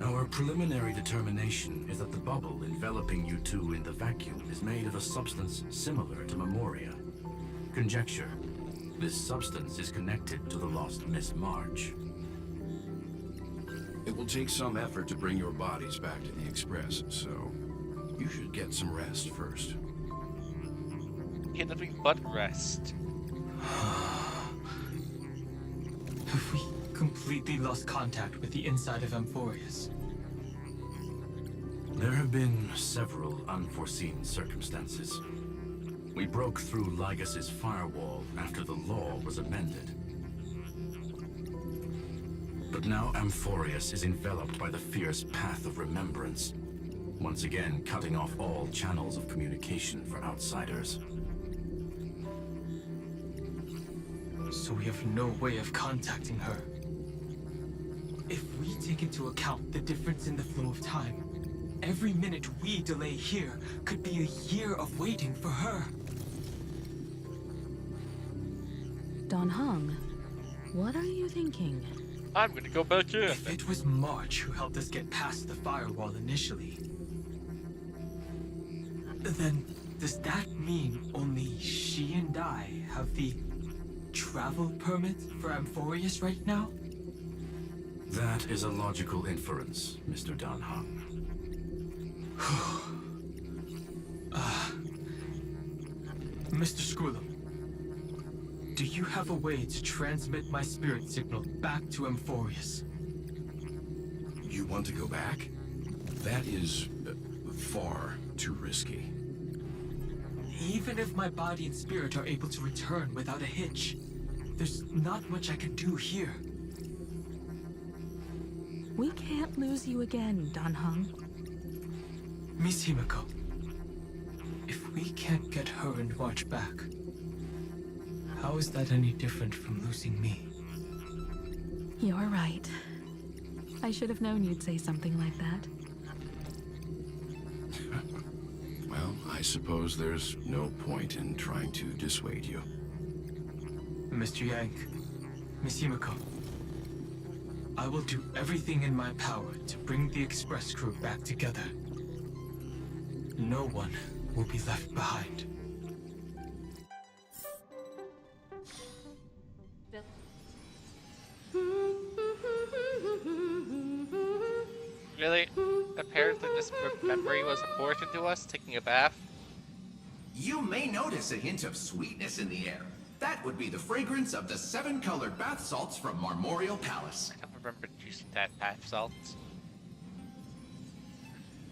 Our preliminary determination is that the bubble enveloping you 2 in the vacuum is made of a substance similar to Memoria. Conjecture. This substance is connected to the lost Miss March. It will take some effort to bring your bodies back to the Express, so you should get some rest first. Get nothing but rest. Have we completely lost contact with the inside of Amphorius? There have been several unforeseen circumstances. We broke through Lygas's firewall after the law was amended. But now Amphorius is enveloped by the fierce path of remembrance, once again cutting off all channels of communication for outsiders. So we have no way of contacting her. If we take into account the difference in the flow of time, every minute we delay here could be a year of waiting for her. Don Hong, what are you thinking? I'm gonna go back in. If it was March who helped us get past the firewall initially, then does that mean only she and I have the travel permit for Amphorius right now? That is a logical inference, Mr. Dan Hung. Mr. Screwlum, do you have a way to transmit my spirit signal back to Amphorius? You want to go back? That is far too risky. Even if my body and spirit are able to return without a hitch, there's not much I can do here. We can't lose you again, Don Hung. Miss Himiko, if we can't get her and March back, how is that any different from losing me? You're right. I should have known you'd say something like that. Well, I suppose there's no point in trying to dissuade you. Mr. Yang, Miss Himiko, I will do everything in my power to bring the Express crew back together. No one will be left behind. Really? apparently this memory was important to us, taking a bath. You may notice a hint of sweetness in the air. That would be the fragrance of the 7-colored bath salts from Marmorial Palace. I don't remember using that bath salt.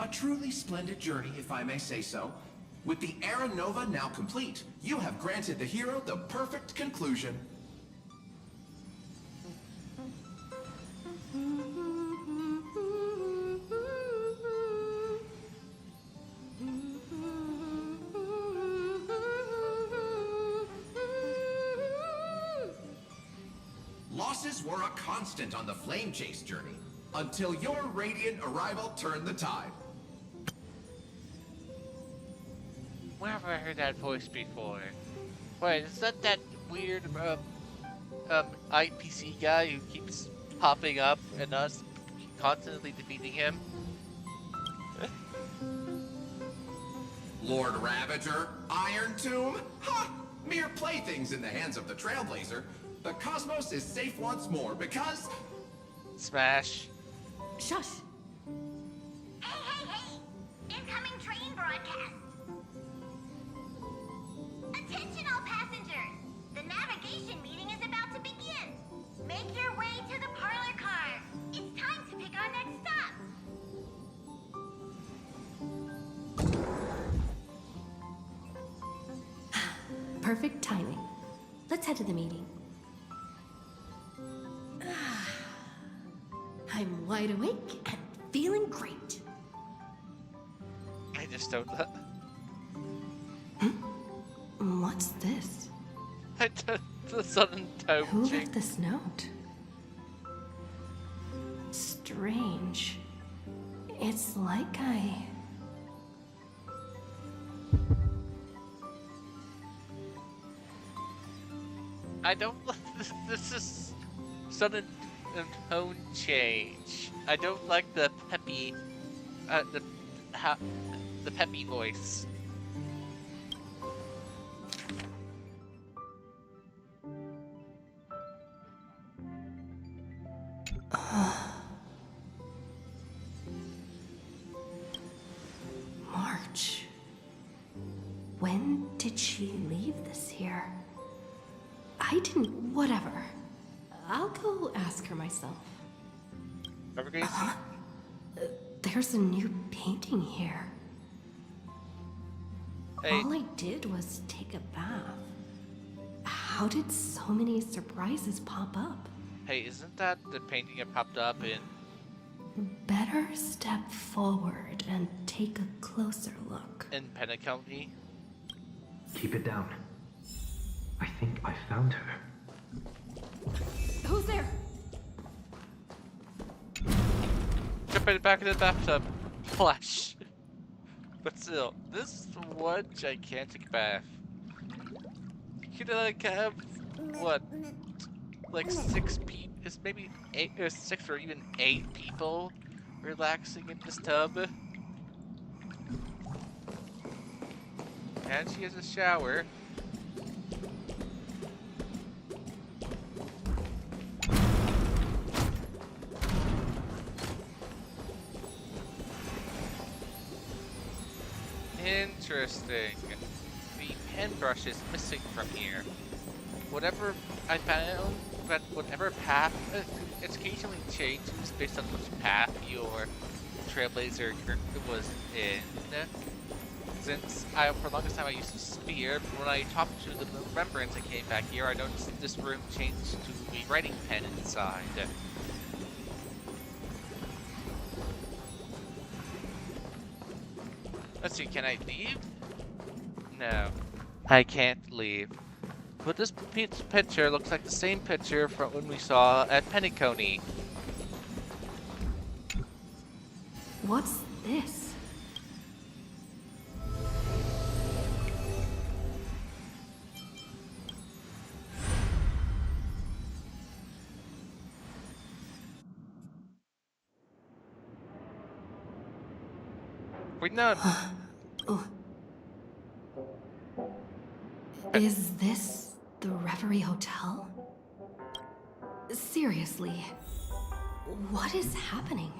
A truly splendid journey, if I may say so. With the Era Nova now complete, you have granted the hero the perfect conclusion. Losses were a constant on the Flame Chase journey, until your radiant arrival turned the tide. Where have I heard that voice before? Wait, is that weird IPC guy who keeps popping up and us constantly defeating him? Lord Ravager, Iron Tomb? Ha! Mere playthings in the hands of the Trailblazer. The cosmos is safe once more because... Smash. Shush! Hey, hey, hey! Incoming train broadcast! Attention all passengers! The navigation meeting is about to begin! Make your way to the parlor car! It's time to pick our next stop! Perfect timing. Let's head to the meeting. I'm wide awake and feeling great. I just don't. What's this? I don't. The sudden tone Who change. left this note? Strange. It's like I don't. This is sudden tone change. I don't like the peppy, the peppy voice. March. When did she leave this here? I didn't. Whatever. I'll go ask her myself. Ever gonna There's a new painting here. Hey. All I did was take a bath. How did so many surprises pop up? Hey, isn't that the painting that popped up in? Better step forward and take a closer look. In Pennant County? Keep it down. I think I found her. Who's there? Jump in the back of the bathtub. Flash. But still, this is one gigantic bath. You could like have what, like 6 people? It's maybe 8 or 6 or even 8 people relaxing in this tub. And she has a shower. Interesting. The pen brush is missing from here. Whatever I found, that whatever path, it occasionally changes based on which path your Trailblazer was in. Since for the longest time I used the spear, but when I talked to the remembrance I came back here, I noticed this room changed to a writing pen inside. Let's see, can I leave? No, I can't leave. But this picture looks like the same picture from when we saw at Pennyconey. What's this? Wait, no. Is this the Reverie Hotel? Seriously, what is happening?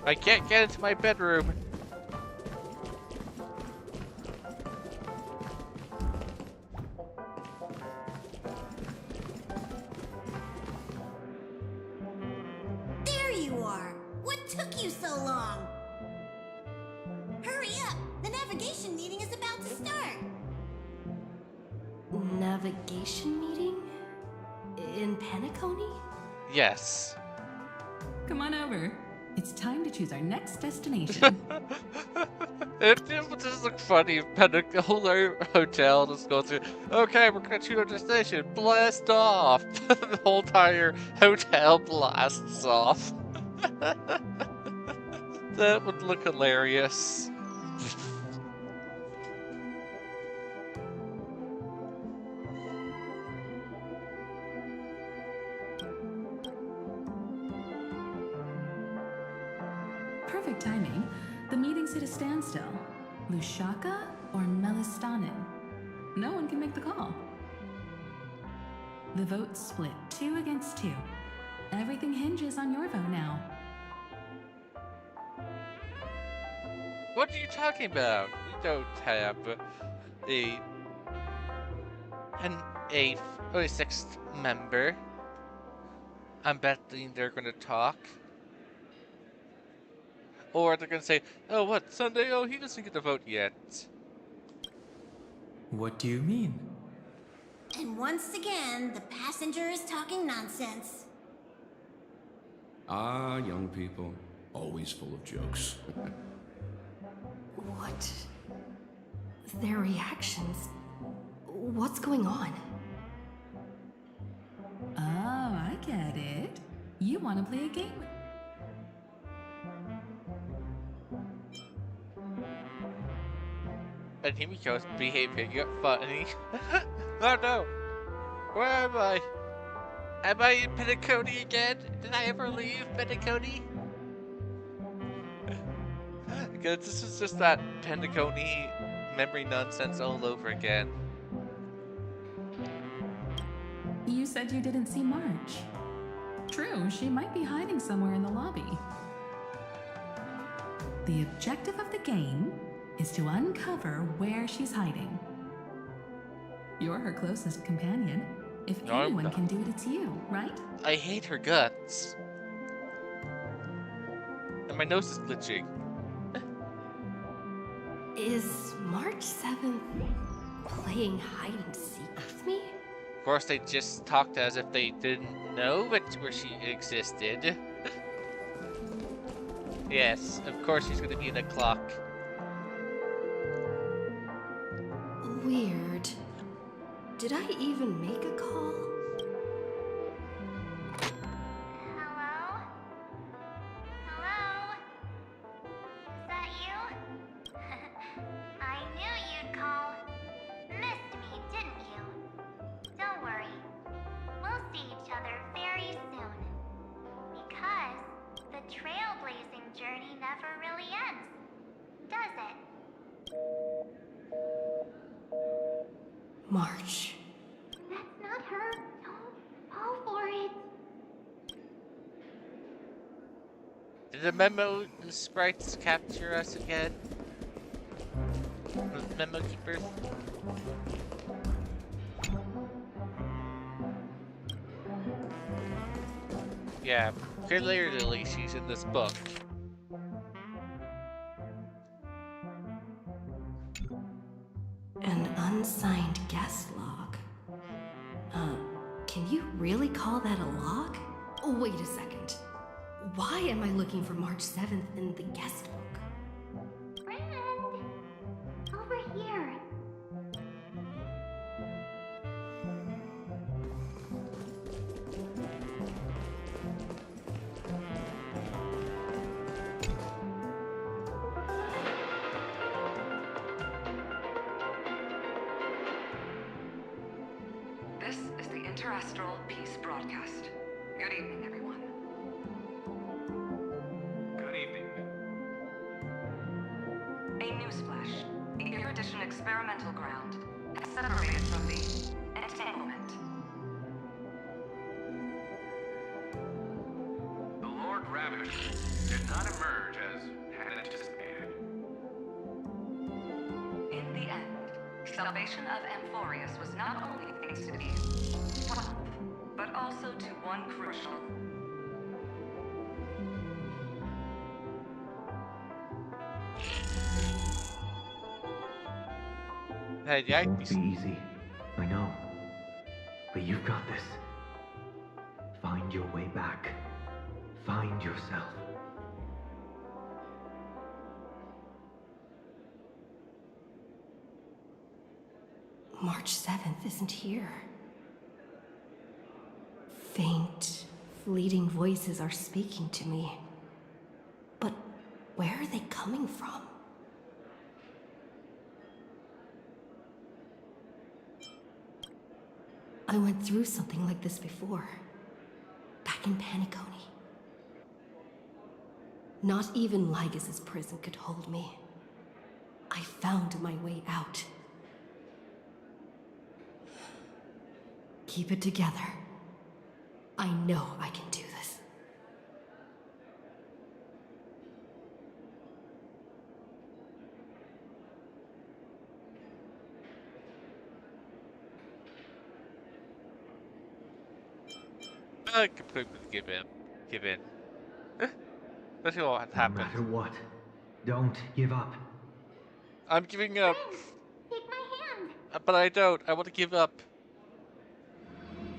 I can't get into my bedroom. There you are! What took you so long? Hurry up! The navigation meeting is about to start! Navigation meeting? In Penacony? Yes. Come on over. It's time to choose our next destination. It would just look funny if the whole hotel just goes through, okay, we're gonna choose our destination, blast off! The whole entire hotel blasts off. That would look hilarious. Perfect timing. The meeting's at a standstill. Lushaka or Melistanen? No one can make the call. The vote's split 2 against 2. Everything hinges on your vote now. What are you talking about? We don't have a sixth member. I'm betting they're gonna talk. Or they're gonna say, oh, what, Sunday? Oh, he doesn't get to vote yet. What do you mean? And once again, the passenger is talking nonsense. Ah, young people. Always full of jokes. What? Their reactions? What's going on? Oh, I get it. You want to play a game? And Himiko's behaving funny. Oh no! Where am I? Am I in Penacony again? Did I ever leave Penacony? Because this is just that Penacony memory nonsense all over again. You said you didn't see March. True, she might be hiding somewhere in the lobby. The objective of the game is to uncover where she's hiding. You're her closest companion. If No, anyone can do it, it's you, right? I hate her guts. And my nose is glitching. Is March 7th playing hide and seek with me? Of course, they just talked as if they didn't know where she existed. Yes, of course she's gonna be in a clock. Weird. Did I even make a call? Hello? Hello? Is that you? I knew you'd call. Missed me, didn't you? Don't worry. We'll see each other very soon. Because the trailblazing journey never really ends, does it? March. That's not her. Don't fall for it. Did the memo sprites capture us again? The memo keeper? Yeah, clearly she's in this book. An unsigned guest log. Can you really call that a log? Oh, wait a second. Why am I looking for March 7th in the guest book? Friend! Over here. This is the Interastral Peace Broadcast. Good evening, everyone. Good evening. A newsflash. The Erudition experimental ground is separated from the entanglement. The Lord Ravage did not emerge salvation of Amphorius was not only thanks to these, but also to one crucial. Hey, It won't be easy, I know. But you've got this. Find your way back. Find yourself. March 7th isn't here. Faint, fleeting voices are speaking to me. But where are they coming from? I went through something like this before. Back in Paniconi. Not even Lygus' prison could hold me. I found my way out. Keep it together. I know I can do this. I completely give in. Give in. Let's see what No happens. matter what, don't give up. I'm giving up. Take my hand. But I don't. I want to give up.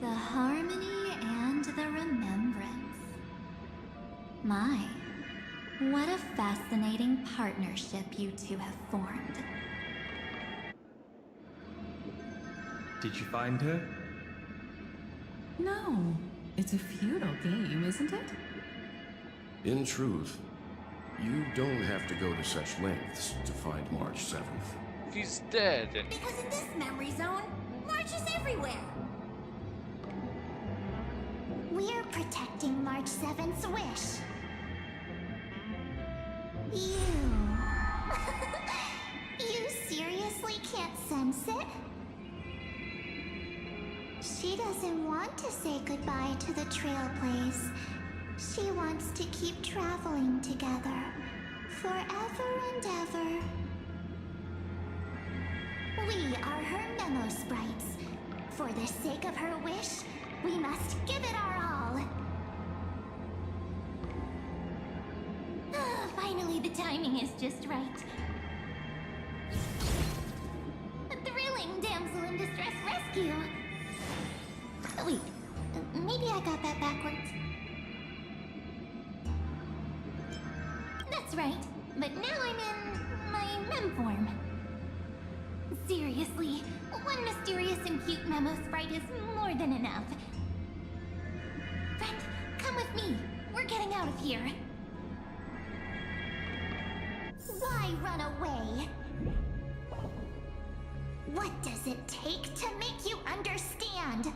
The harmony and the remembrance. My, what a fascinating partnership you two have formed. Did you find her? No. It's a futile game, isn't it? In truth, you don't have to go to such lengths to find March 7th. He's dead. Because in this memory zone, March is everywhere. We're protecting March 7th's wish. You... you seriously can't sense it? She doesn't want to say goodbye to the Trailblaze. She wants to keep traveling together. Forever and ever. We are her memo sprites. For the sake of her wish, we must give it our all. Finally, the timing is just right. A thrilling damsel in distress rescue. Wait, maybe I got that backwards. That's right, but now I'm in my mem form. Seriously, one mysterious and cute memo sprite is more than enough. Friend, come with me. We're getting out of here. Why run away? What does it take to make you understand?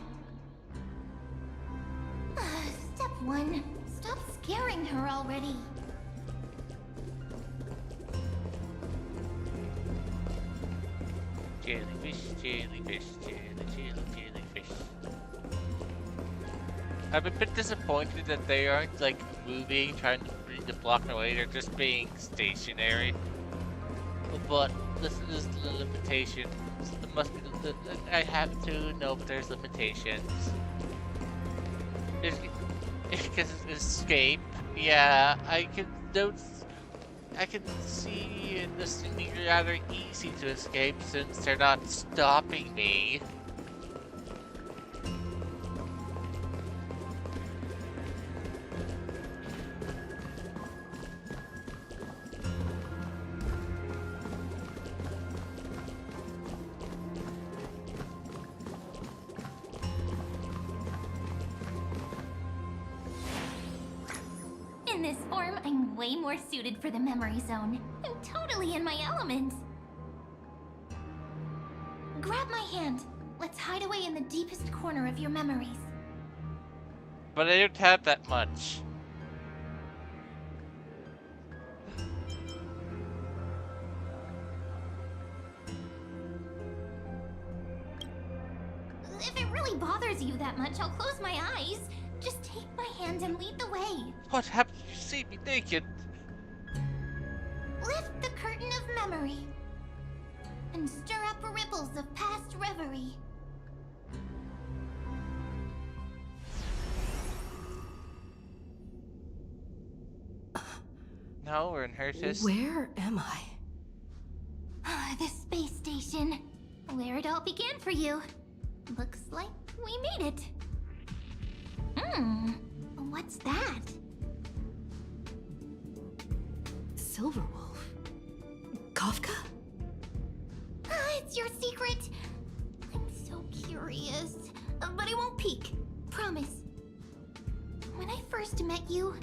Step 1. Stop scaring her already. Jellyfish, jellyfish, jellyfish. I'm a bit disappointed that they aren't like moving, trying to bring the block away. They're just being stationary. But this is the limitation. It must be. I have to know, but there's limitations. Because escape. Yeah, I can don't. I can see this being rather easy to escape since they're not stopping me. In this form, I'm way more suited for the memory zone. I'm totally in my element. Grab my hand. Let's hide away in the deepest corner of your memories. But I don't have that much. If it really bothers you that much, I'll close my eyes. Just take my hand and lead the way. What happened? You see me naked. Lift the curtain of memory. and stir up ripples of past reverie. No, we're in Hertis. Where am I? The space station. Where it all began for you. Looks like we made it. What's that? Silverwolf. Kafka? It's your secret. I'm so curious. But I won't peek. Promise. When I first met you,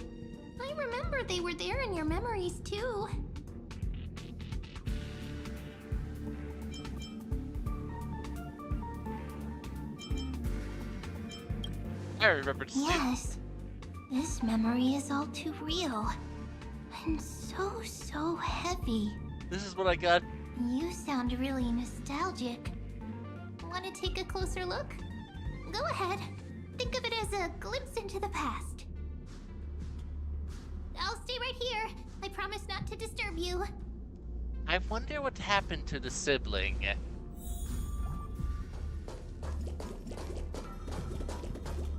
I remember they were there in your memories too. I remember too. Yes. This memory is all too real. And so heavy. This is what I got. You sound really nostalgic. Want to take a closer look? Go ahead. Think of it as a glimpse into the past. I'll stay right here. I promise not to disturb you. I wonder what happened to the sibling.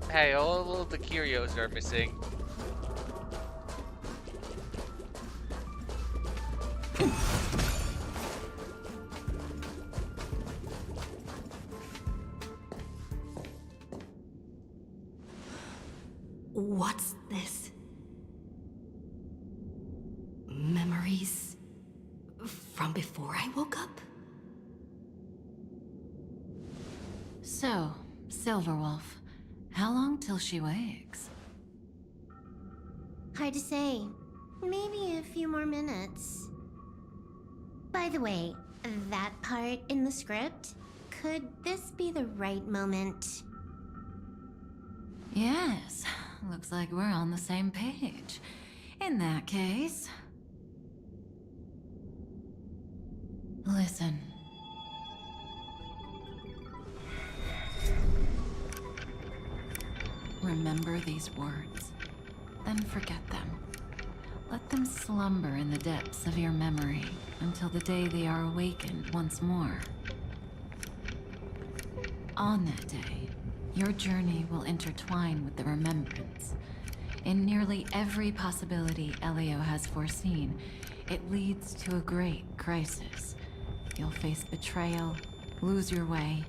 Hey, all of the curios are missing. What's this? Memories from before I woke up? So, Silverwolf, how long till she wakes? Hard to say. Maybe a few more minutes. By the way, that part in the script, could this be the right moment? Yes, looks like we're on the same page. In that case... Listen. Remember these words, then forget them. Let them slumber in the depths of your memory until the day they are awakened once more. On that day, your journey will intertwine with the remembrance. In nearly every possibility Elio has foreseen, it leads to a great crisis. You'll face betrayal, lose your way,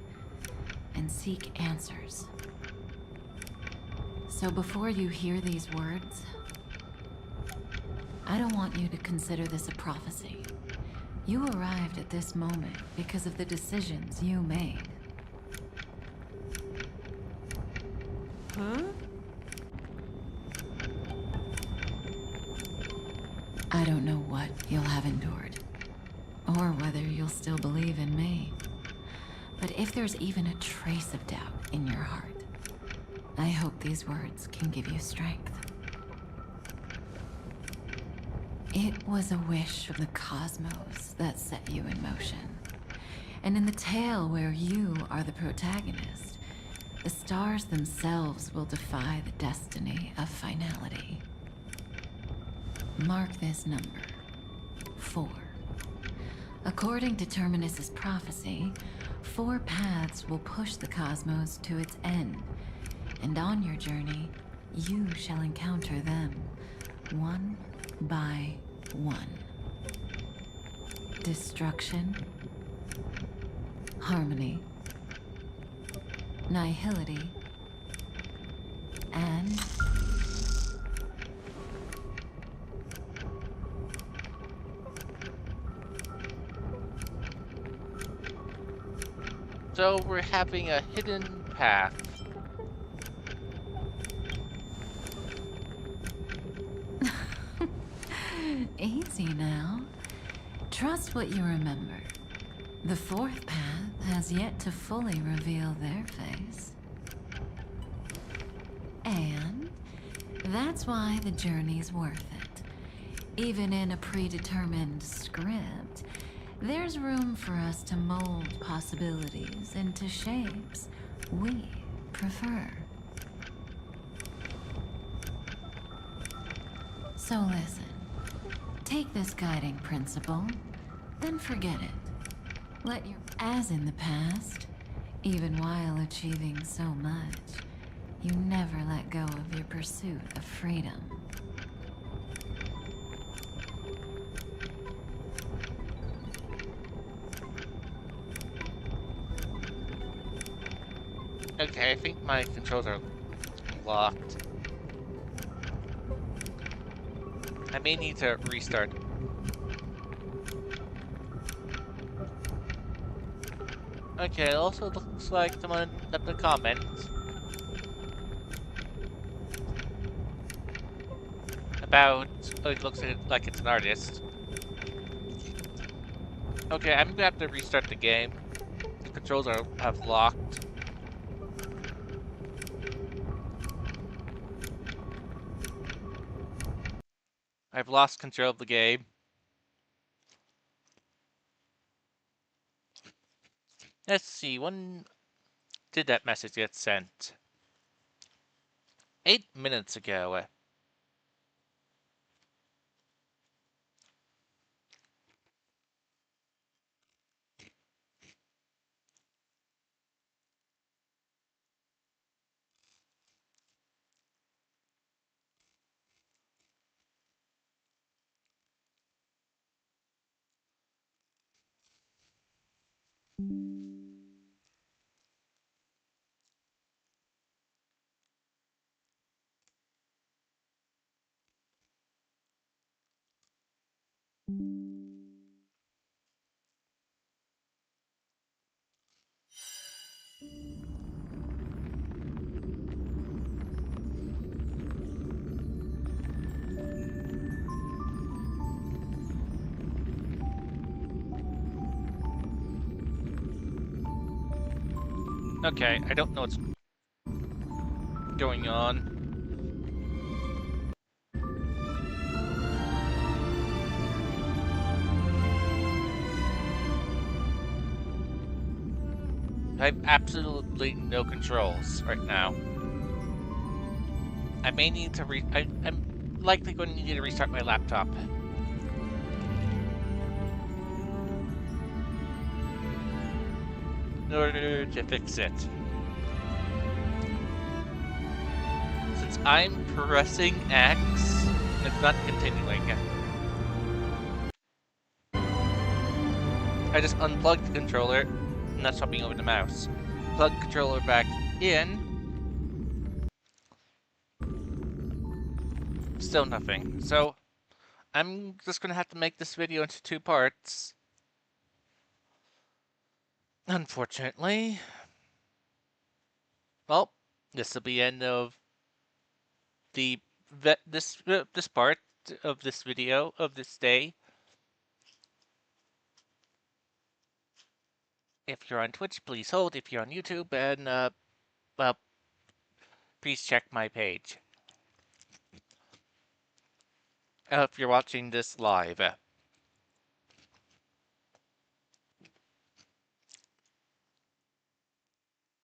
and seek answers. So before you hear these words, I don't want you to consider this a prophecy. You arrived at this moment because of the decisions you made. Huh? I don't know what you'll have endured, or whether you'll still believe in me. But if there's even a trace of doubt in your heart, I hope these words can give you strength. It was a wish from the cosmos that set you in motion. And in the tale where you are the protagonist, the stars themselves will defy the destiny of finality. Mark this number, 4. According to Terminus's prophecy, 4 paths will push the cosmos to its end, and on your journey, you shall encounter them, one by one. Destruction, harmony, nihility, and so we're having a hidden path. Easy now. Trust what you remember. The 4th path has yet to fully reveal their face. And that's why the journey's worth it. Even in a predetermined script, there's room for us to mold possibilities into shapes we prefer. So listen. Take this guiding principle, then forget it. Let your... As in the past, even while achieving so much, you never let go of your pursuit of freedom. Okay, I think my controls are locked. I may need to restart. Okay, it also looks like someone left a comment. About... Oh, it looks like it's an artist. Okay, I'm gonna have to restart the game. The controls have locked. I've lost control of the game. Let's see, when did that message get sent? 8 minutes ago. Okay, I don't know what's going on. I have absolutely no controls right now. I may need to I'm likely going to need to restart my laptop. In order to fix it. Since I'm pressing X, it's not continuing. I just unplugged the controller, and that's swapping over the mouse. Plug the controller back in. Still nothing. So, I'm just gonna have to make this video into 2 parts. Unfortunately. Well, this will be the end of this part of this video of this day. If you're on Twitch, please hold. If you're on YouTube, and well, please check my page. If you're watching this live.